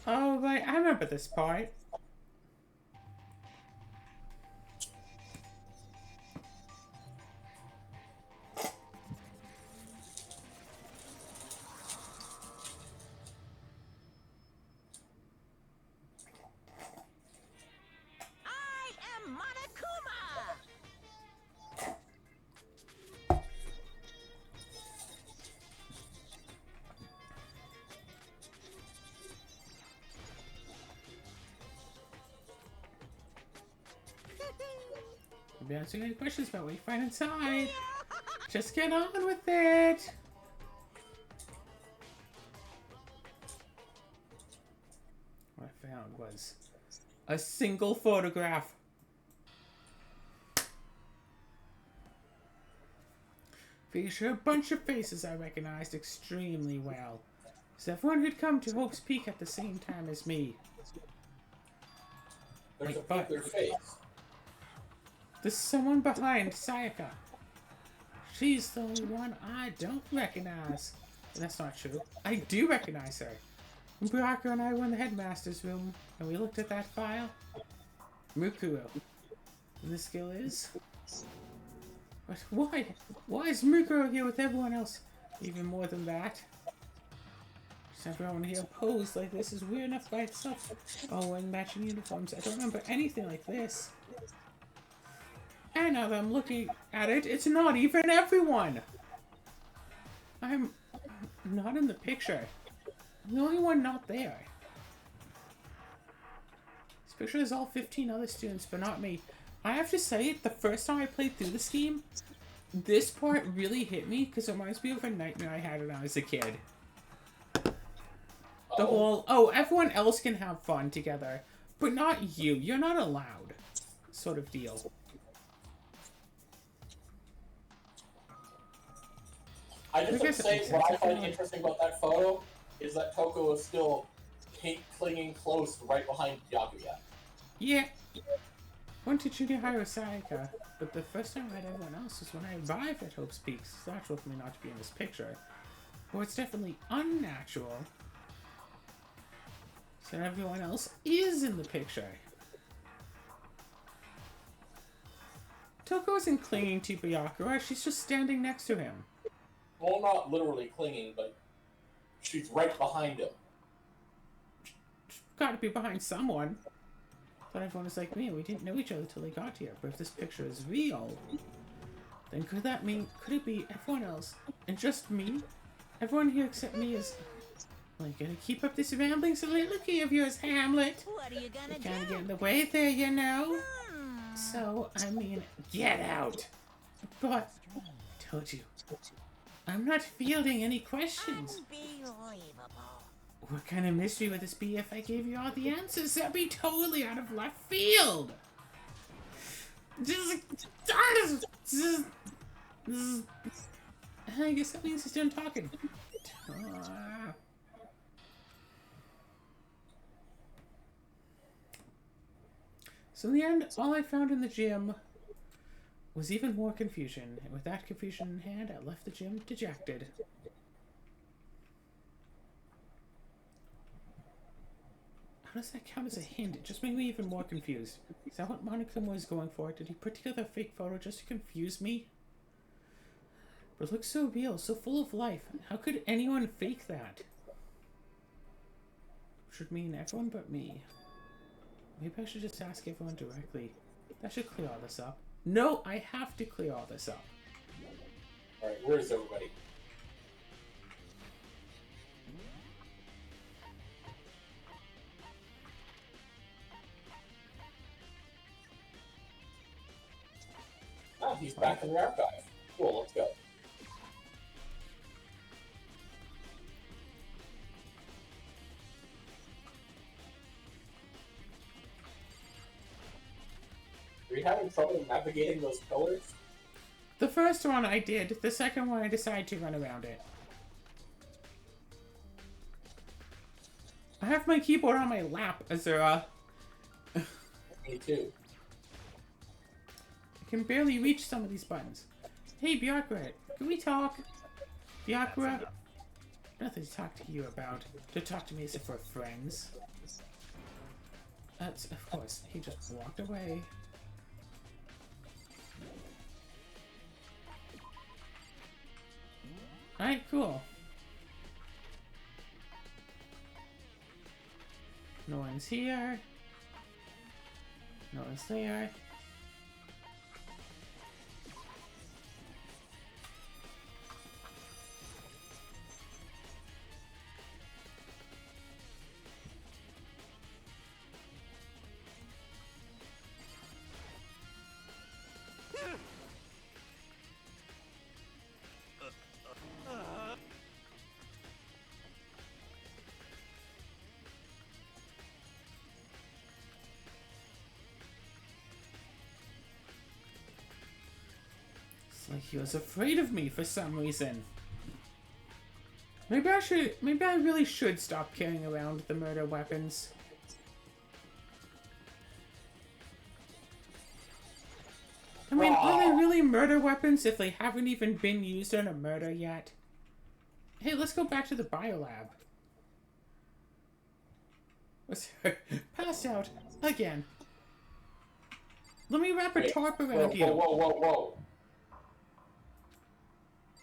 Oh, right, I remember this part. I am Monokuma! If you answering any questions about what you find inside, just get on with it. What I found was a single photograph. Featured a bunch of faces I recognized extremely well. It's everyone who'd come to Hope's Peak at the same time as me. There's a Like, but- particular face. There's someone behind Sayaka. She's the only one I don't recognize. But that's not true. I do recognize her. When Baraka and I were in the headmaster's room and we looked at that file, Mukuro, And the skill is... But why? Why is Mukuro here with everyone else? Even more than that. Just everyone here posed like this is weird enough by itself. Oh, wearing matching uniforms. I don't remember anything like this. And now that I'm looking at it, it's not even everyone! I'm not in the picture. I'm the only one not there. This picture is all 15 other students, but not me. I have to say, the first time I played through this game, this part really hit me because it reminds me of a nightmare I had when I was a kid. The whole, oh, everyone else can have fun together, but not you. You're not allowed. Sort of deal. I just have to say, what I find interesting about that photo is that Toko is still clinging close right behind Yakuya. Yeah. Went to junior high with Sayaka, but the first time I met everyone else was when I arrived at Hope's Peak. It's natural for me not to be in this picture. But it's definitely unnatural. So everyone else is in the picture. Toko isn't clinging to Byakuya, she's just standing next to him. Well, not literally clinging, but she's right behind him. Gotta be behind someone. But everyone is like me, we didn't know each other till they got here. But if this picture is real, then could it be everyone else and just me? Everyone here except me is... Like, gonna keep up this rambling soliloquy of yours, Hamlet? What are you gonna You can't get in the way there, you know? So, I mean, get out. But, I told you, I'm not fielding any questions. Unbelievable. What kind of mystery would this be if I gave you all the answers? That'd be totally out of left field. I guess that means he's done talking. So in the end, all I found in the gym was even more confusion. And with that confusion in hand, I left the gym dejected. How does that count as a hint? It just made me even more confused. Is that what Monokuma was going for? Did he put together a fake photo just to confuse me? But it looks so real, so full of life. How could anyone fake that? Should mean everyone but me. Maybe I should just ask everyone directly. That should clear all this up. No, I have to clear all this up. Alright, where's everybody? Oh, he's back in the archive. Cool, let's go. Are you having trouble navigating those pillars? The first one I did. The second one I decided to run around it. I have my keyboard on my lap, Azura. Me too. I can barely reach some of these buttons. Hey, Byakuya, can we talk? Byakuya? Nothing to talk to you about. To talk to me as if we're friends. That's, of course, he just walked away. Alright, cool. No one's here. No one's there. Like he was afraid of me for some reason. Maybe I really should stop carrying around the murder weapons. I mean, are they really murder weapons if they haven't even been used on a murder yet? Hey, let's go back to the biolab. What's her? Passed out again. Let me wrap a Wait, tarp Whoa, around you. whoa, whoa, whoa, whoa.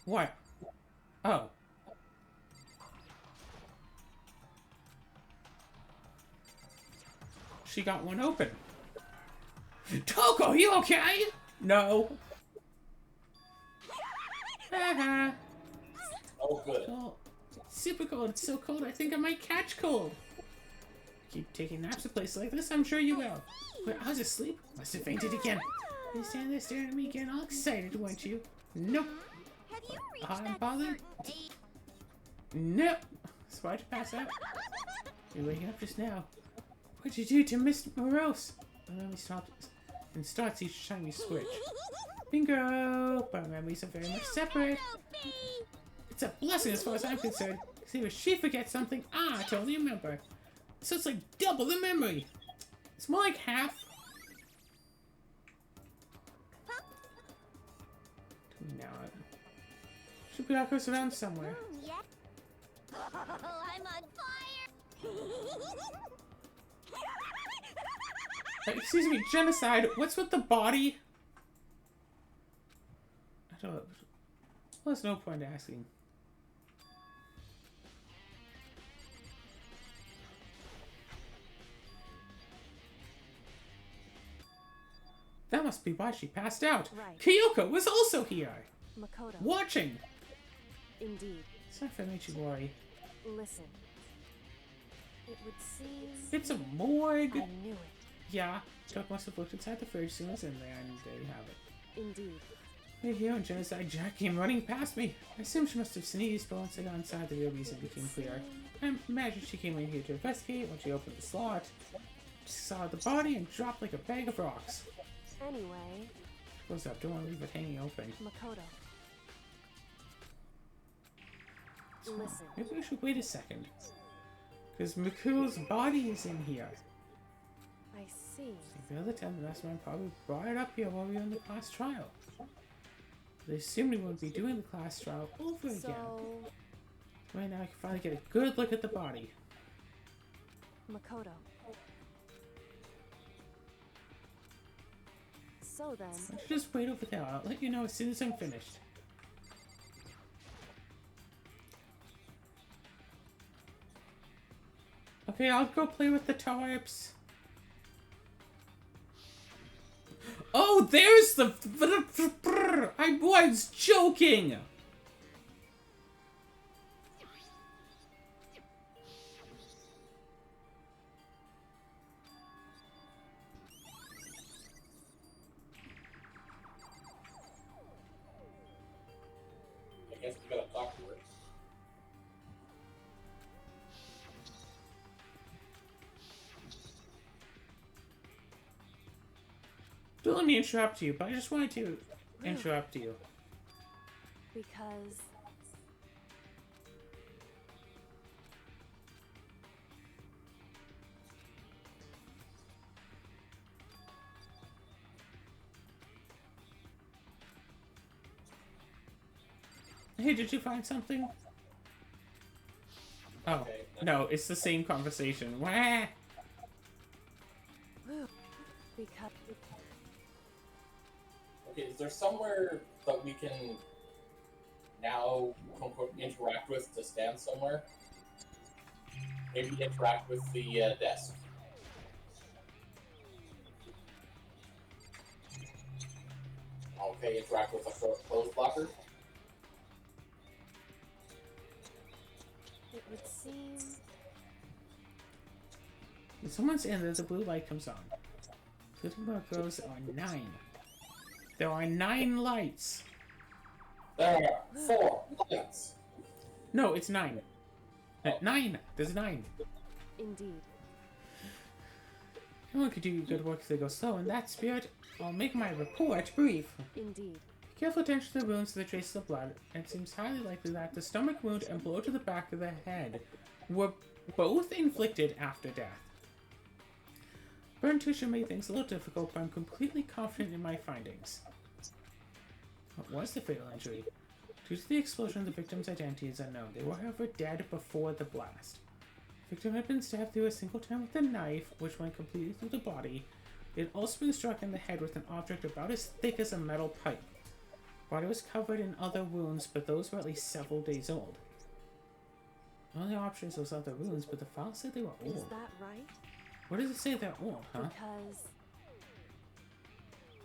What? Oh. She got one open. Toko, you okay? No. Haha. Oh, good. Well, it's super cold. It's so cold, I think I might catch cold. Keep taking naps at places like this, I'm sure you will. But I was asleep. Must have fainted again. You stand there staring at me again, all excited, weren't you? Nope. Have you reached I'm that bothered. certain age? Nope. So why'd you pass out? You're waking up just now. What'd you do to Miss Morose? My memory stops and starts each time you switch. Bingo! But our memories are very much separate. It's a blessing as far as I'm concerned. See, if she forgets something, I totally remember. So it's like double the memory. It's more like half. Do we know it? Should be us around somewhere. Yeah. Oh, I'm on fire. Excuse me, genocide. What's with the body? I don't know. Well, there's no point asking. That must be why she passed out. Right. Kyoko was also here, Makoto. watching. Indeed. Sorry if I made you worry. Listen. It would seem It's a morgue. I knew it. Yeah, Chuck must have looked inside the fridge, soon as in there, and there you have it. Indeed. Hey, here and Genocide Jack came running past me. I assume she must have sneezed, but once I got inside, the real reason became clear. I imagine she came in here to investigate. When she opened the slot, she saw the body and dropped like a bag of rocks. Anyway, Close up, don't want to leave it hanging open. Makoto. Listen. Maybe we should wait a second. Because Miku's body is in here. I see. The other time, the mastermind probably brought it up here while we were in the class trial. They assumed we wouldn't be doing the class trial over again. So, Right now, I can finally get a good look at the body. Makoto. So then, Why don't you just wait over there? I'll let you know as soon as I'm finished. Okay, I'll go play with the tarps. Oh, there's the... I was joking! I guess we gotta talk to her. Don't let me interrupt you, but I just wanted to interrupt you. because Hey, did you find something? Oh, Okay. no, it's the same conversation. Wah! because Okay, is there somewhere that we can now interact with to stand somewhere? Maybe interact with the desk. Okay, interact with the clothes blocker. it would seem When someone's in there, the blue light comes on. Including markers are 9. There are 9 lights. There are 4 lights. No, it's 9. 9! There's 9. indeed. Anyone could do good work if they go slow. In that spirit, I'll make my report brief. Indeed. Careful attention to the wounds to the traces of blood. It seems highly likely that the stomach wound and blow to the back of the head were both inflicted after death. Burn tissue made things a little difficult, but I'm completely confident in my findings. What was the fatal injury? Due to the explosion, the victim's identity is unknown. They were, however, dead before the blast. The victim had been stabbed through a single time with a knife, which went completely through the body, It had also been struck in the head with an object about as thick as a metal pipe. Body was covered in other wounds, but those were at least several days old. The only option is those other wounds, but the file said they were old. Is that right? What does it say they're old, huh? Because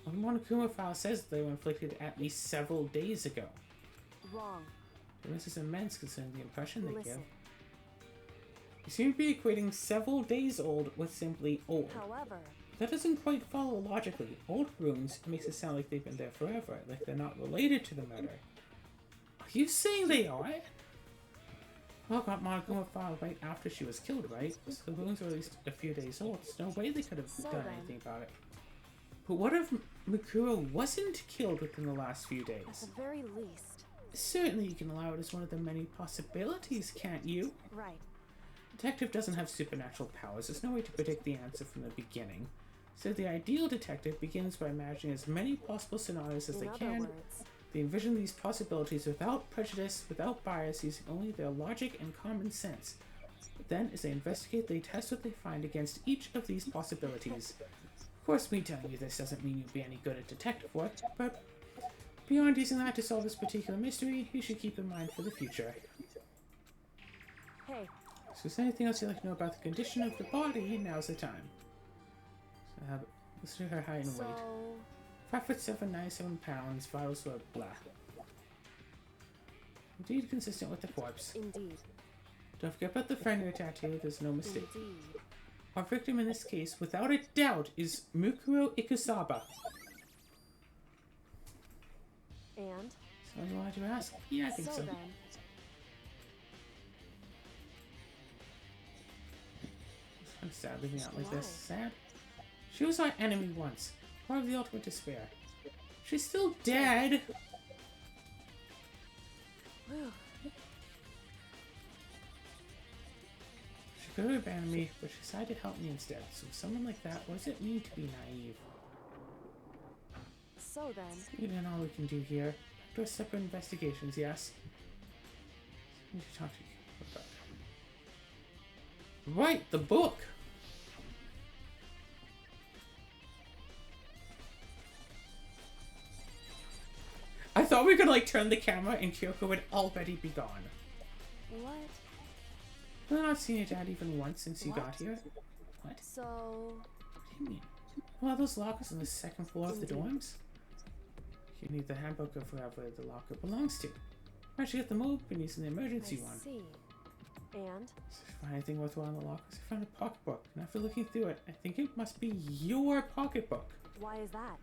Well, the Monokuma file says they were inflicted at least several days ago. wrong. This is immense considering the impression they give. Listen. You seem to be equating several days old with simply old. However, That doesn't quite follow logically. Old runes makes it sound like they've been there forever, like they're not related to the murder. Are you saying they are? Well, got Monokuma filed right after she was killed, right? So the wounds were at least a few days old. There's no way they could have So done then- anything about it. But what if Mikuro wasn't killed within the last few at days? the very least, Certainly you can allow it as one of the many possibilities, can't you? right. Detective doesn't have supernatural powers. There's no way to predict the answer from the beginning. So the ideal detective begins by imagining as many possible scenarios as In they other can. words, They envision these possibilities without prejudice, without bias, using only their logic and common sense. Then, as they investigate, they test what they find against each of these possibilities. Of course, me telling you this doesn't mean you'll be any good at detective work, but beyond using that to solve this particular mystery, you should keep in mind for the future. hey, So is there anything else you'd like to know about the condition of the body? Now's the time. So let's do her height and weight. so 5'7", 97 pounds, vitals were blah. Indeed consistent with the corpse. indeed, Don't forget about the finger tattoo, there's no mistake. indeed. Our victim in this case, without a doubt, is Mukuro Ikusaba. And So you wanted to ask? Yeah, I think so so. then, It's kind of sad living out like Why? this. Sad? She was our enemy once. Part of the ultimate despair. She's still dead! whew, She could have abandoned me, but she decided to help me instead. So someone like that, what does it mean to be naive? so then, We don't know all we can do here. Back to our separate investigations, yes? I need to talk to you about that. Right, the book! I thought we could like turn the camera and Kyoko would already be gone. what? Have I not seen your dad even once since you got What? here? What? So, What do you mean? Well, those lockers on the second floor of the dorms? You need the handbook of whoever the locker belongs to. Why don't you get them open using the I emergency one? see. And So if you find anything worthwhile in the lockers, I found a pocketbook. And after looking through it, I think it must be your pocketbook. why is that?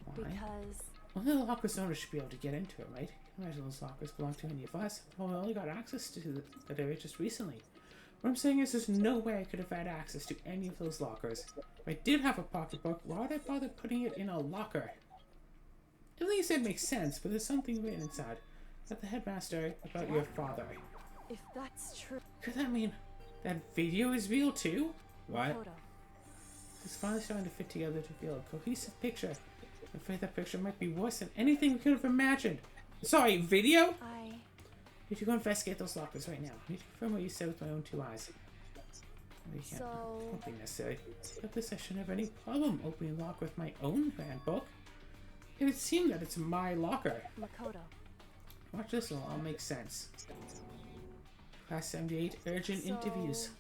Why? Because Only the locker's owner should be able to get into it, right? Imagine those lockers belong to any of us. Well, we only got access to that area just recently. What I'm saying is there's no way I could have had access to any of those lockers. If I did have a pocketbook, why would I bother putting it in a locker? Everything you said makes sense, but there's something written inside. About the headmaster, about your father. if that's true, Could that mean that video is real too? What? Makoto, It's finally starting to fit together to feel a cohesive picture. I'm afraid that picture might be worse than anything we could have imagined. Sorry, video? I I need to go investigate those lockers right now. I need to confirm what you said with my own two eyes. We can't. So- Won't be necessary. But this I shouldn't have any problem opening the lock with my own handbook. It would seem that it's my locker. Makoto. Watch this, it'll all make sense. Class 78 urgent So- interviews.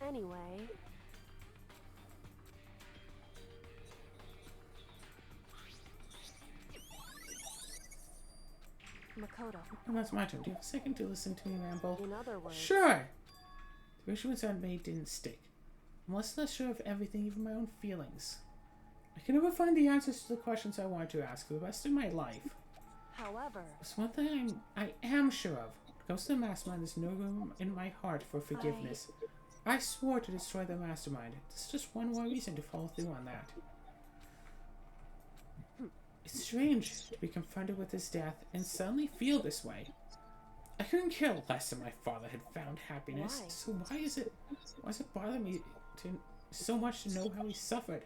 Anyway, Makoto. And that's my turn. Do you have a second to listen to me ramble? In other words, Sure! The issuance I made didn't stick. I'm less sure of everything, even my own feelings. I can never find the answers to the questions I want to ask for the rest of my life. However, There's one thing I am sure of. When it comes to the mastermind, there's no room in my heart for forgiveness. I swore to destroy the mastermind. This is just one more reason to follow through on that. It's strange to be confronted with his death and suddenly feel this way. I couldn't care less if my father had found happiness. Why? So why does it bother me so much to know how he suffered?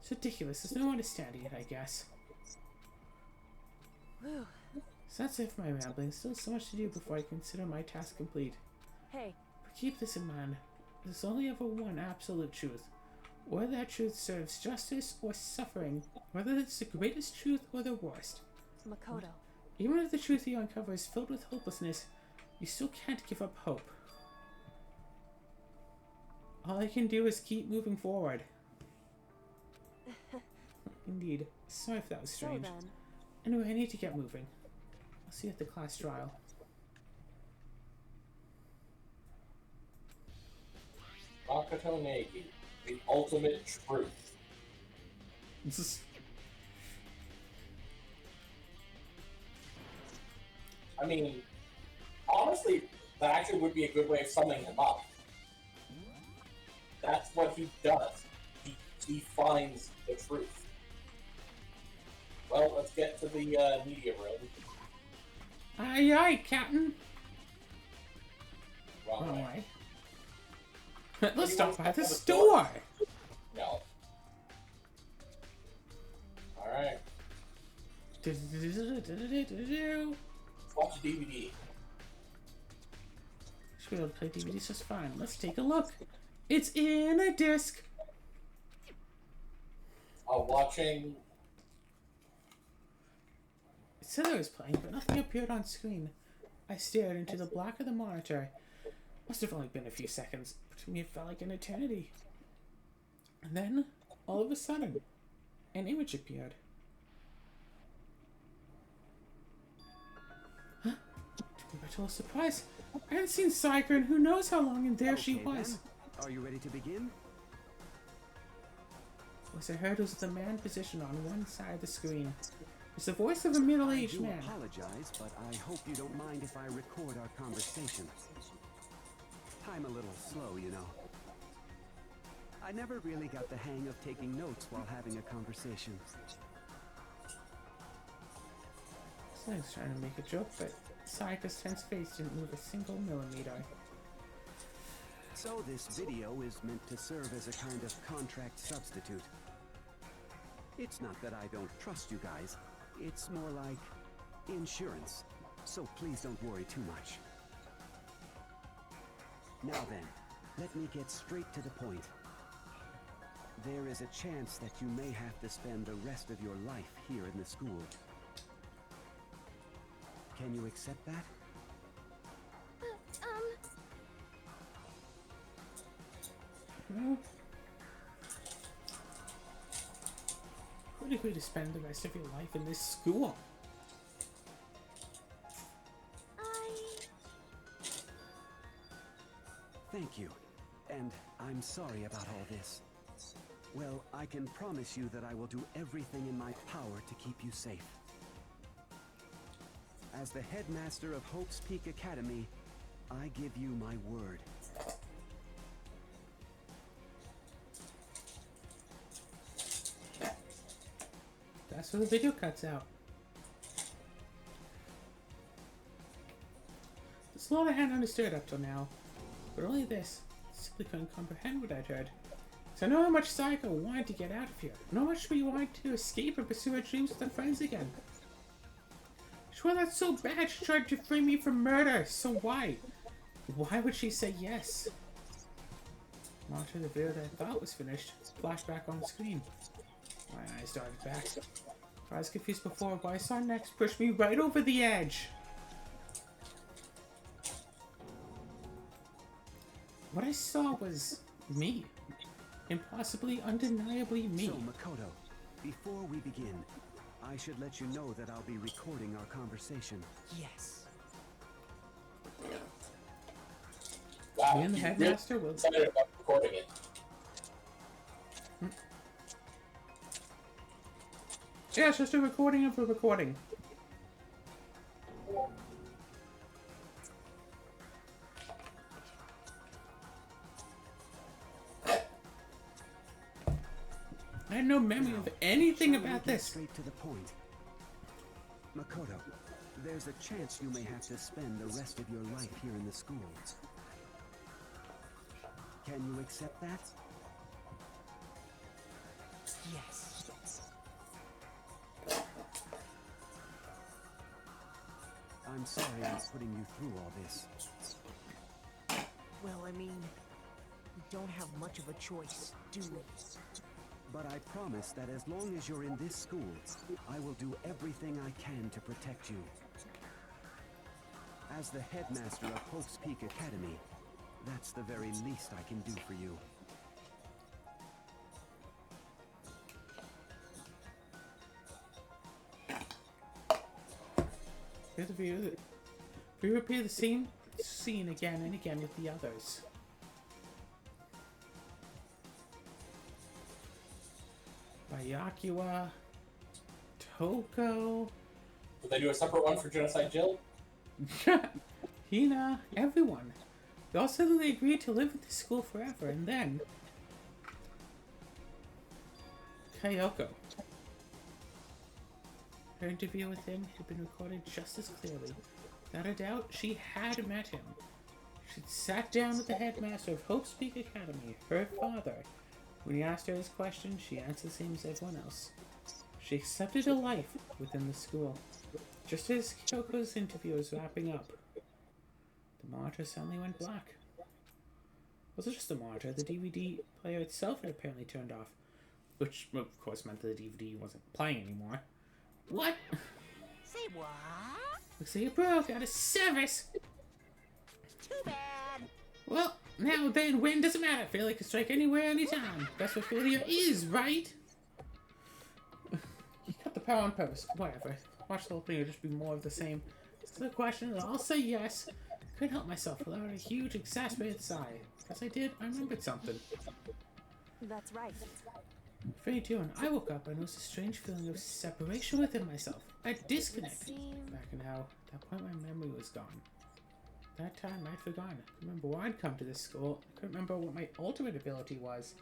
It's ridiculous. There's no understanding it, I guess. whew, So that's it for my rambling. Still so much to do before I consider my task complete. hey, But keep this in mind. There's only ever one absolute truth. Whether that truth serves justice or suffering, whether it's the greatest truth or the worst. Makoto, Even if the truth you uncover is filled with hopelessness, you still can't give up hope. All I can do is keep moving forward. Indeed. Sorry if that was so strange. then, Anyway, I need to get moving. I'll see you at the class trial. Makoto Negi, the ultimate truth. I mean, honestly, that actually would be a good way of summing him up. That's what he does. He finds the truth. Well, let's get to the media room. Aye, aye, Captain. Wrong Wrong way. way. Let's stop by the store. No. Alright. Let's watch a DVD. Should be able to play DVDs just fine. Let's take a look. It's in a disc. Watching. It said I was playing, but nothing appeared on screen. I stared into the black of the monitor. Must have only been a few seconds, but to me it felt like an eternity. And then, all of a sudden, an image appeared. Huh? To my total surprise, I hadn't seen Sayaka in who knows how long, and there she Okay, was. then. Are you ready to begin? Voice I heard was the man positioned on one side of the screen. It's the voice of a middle-aged I do man. apologize, but I hope you don't mind if I record our conversation. I'm a little slow, you know. I never really got the hang of taking notes while having a conversation. I was trying to make a joke, but Sayaka's tense face didn't move a single millimeter. So this video is meant to serve as a kind of contract substitute. It's not that I don't trust you guys. It's more like insurance. So please don't worry too much. Now then, let me get straight to the point. There is a chance that you may have to spend the rest of your life here in the school. Can you accept that? Well, what if we to spend the rest of your life in this school? Thank you. And I'm sorry about all this. Well, I can promise you that I will do everything in my power to keep you safe. As the headmaster of Hope's Peak Academy, I give you my word. That's where the video cuts out. This lot I hadn't understood up till now, but only this. I simply couldn't comprehend what I'd heard. So I know how much Sayaka wanted to get out of here. I know how much she wanted to escape and pursue her dreams with her friends again. She wanted that so bad she tried to free me from murder. So why? Why would she say yes? Monitor the video that I thought was finished. Flashed back on the screen. My eyes darted back. I was confused before, but I saw next push me right over the edge. What I saw was me. Impossibly, undeniably me. So, Makoto, before we begin, I should let you know that I'll be recording our conversation. Yes. Wow, Me and the you headmaster really will. excited about recording it. Yeah, it's just a recording of a recording. I had no memory of anything Shall we about get this. straight to the point? Makoto, there's a chance you may have to spend the rest of your life here in the school. Can you accept that? Yes. I'm sorry I'm putting you through all this. well, I mean, We don't have much of a choice, do we? But I promise that as long as you're in this school, I will do everything I can to protect you. As the headmaster of Hope's Peak Academy, that's the very least I can do for you. We repeat the same scene again and again with the others. Byakuya, Toko, Did they do a separate one for Genocide Jill? Hina, everyone. They all said that they agreed to live at the school forever, and then Kyoko. Her interview with him had been recorded just as clearly. Without a doubt, she had met him. She'd sat down with the headmaster of Hope's Peak Academy, her father. When he asked her his question, she answered the same as everyone else. She accepted a life within the school. Just as Kyoko's interview was wrapping up, the monitor suddenly went black. It wasn't just the monitor, the DVD player itself had apparently turned off. Which, of course, meant that the DVD wasn't playing anymore. What? Say what? Looks like it broke out of service. Too bad. Well, now then, when doesn't matter. Failure can strike anywhere, anytime. That's what failure is, right? You cut the power on purpose. Whatever. Watch the whole thing, it'll just be more of the same. It's the question, I'll say yes. Couldn't help myself without a huge, exasperated sigh. As I did, I remembered something. That's right. 22, and I woke up and it was a strange feeling of separation within myself. A disconnect. Back in how, at that point, my memory was gone. That time, I'd forgotten. I couldn't remember why I'd come to this school. I couldn't remember what my ultimate ability was.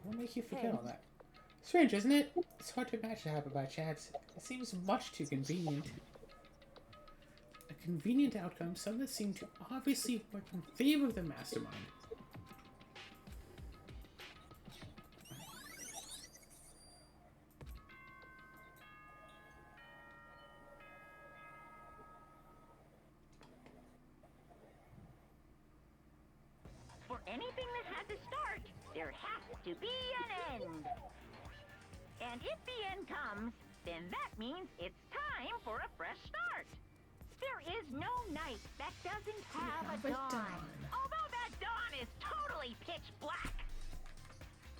What will make you forget all that? Strange, isn't it? It's hard to imagine it happened by chance. It seems much too convenient. A convenient outcome, something that seemed to obviously work in favor of the mastermind. For anything that had to start, there has to be an end. And if the end comes, then that means it's time for a fresh start. There is no night that doesn't have a dawn. Although that dawn is totally pitch black.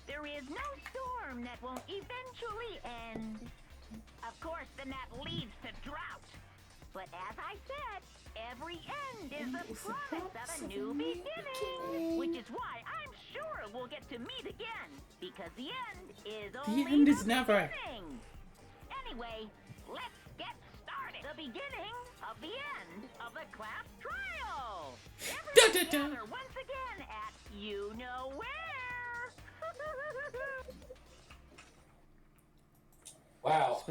There is no storm that won't eventually end. Of course, then that leads to drought. But as I said, every end is a promise of a new beginning. Which is why I'm sure we'll get to meet again. Because the end is only The end is never. beginning. Anyway, let's get started. The beginning of the end of the class trial. Everyone gather once again at you know where. Wow.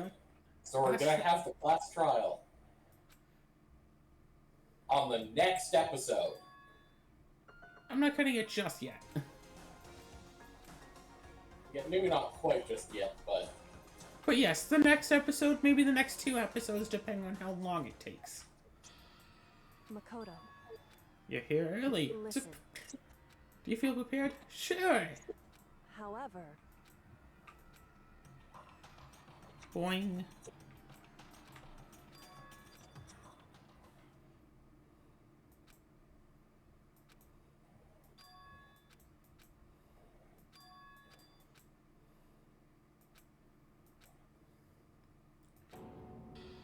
So we're gonna have the class trial on the next episode. I'm not cutting it just yet. Yeah, maybe not quite just yet, but... But yes, the next episode, maybe the next 2 episodes, depending on how long it takes. Makoto. You're here early. Listen. Do you feel prepared? Sure. However, Boing.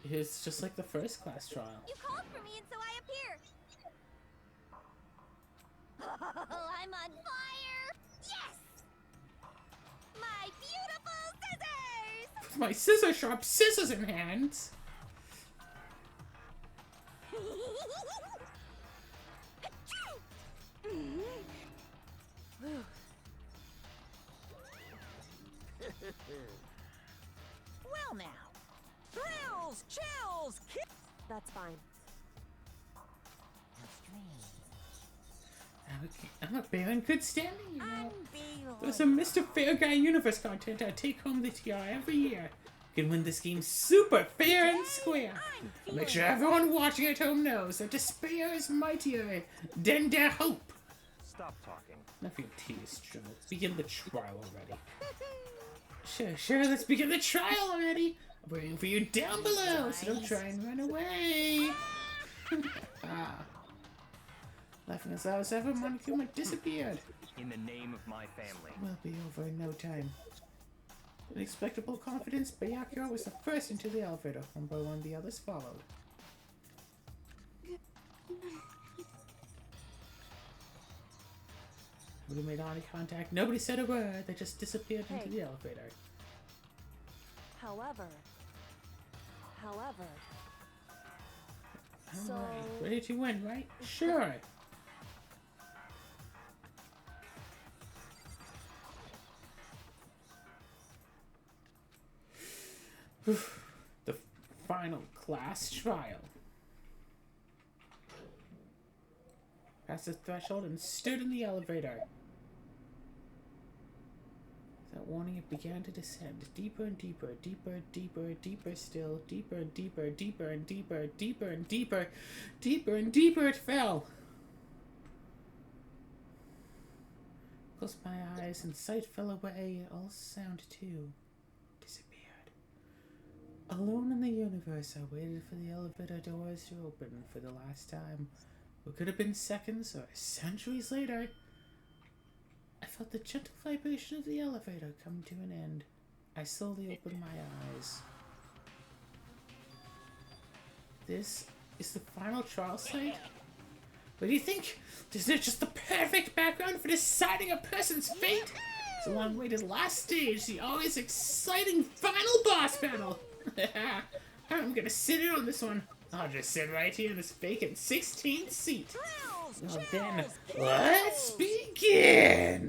It's just like the first class trial. You called for me, and so I appear. I'm on fire! Yes! My beautiful scissors! With my scissor-sharp scissors in hands. Well now. Thrills, chills, that's fine. I'm a bear in good standing, you know. Unbelievable. There's a Mr. Fair Guy Universe content I take home the TR every year. You can win this game super fair and square. Make sure everyone watching at home knows that despair is mightier than their hope. stop talking. Enough of your tease, Joe. Begin the trial already. Sure, let's begin the trial already. I'm waiting for you down below, so don't try and run away. Laughing as loud as ever, Monokuma disappeared. In the name of my family. Will be over in no time. With inexplicable confidence, Byakuya was the first into the elevator. One by one, the others followed. Nobody made eye contact. Nobody said a word. They just disappeared into the elevator. However. So. Alright, ready to win, right? Sure. The final class trial. Passed the threshold and stood in the elevator. Without warning, it began to descend. Deeper and deeper, deeper still, deeper and deeper and deeper, deeper and deeper it fell. Closed my eyes and sight fell away. All sound too disappeared. Alone in the universe, I waited for the elevator doors to open for the last time. What could have been seconds or centuries later. I felt the gentle vibration of the elevator come to an end. I slowly opened my eyes. This is the final trial site? What do you think? Isn't it just the perfect background for deciding a person's fate? It's a long-awaited last stage, the always exciting final boss battle. I'm gonna sit in on this one. I'll just sit right here in this vacant 16th seat. Well then, let's begin!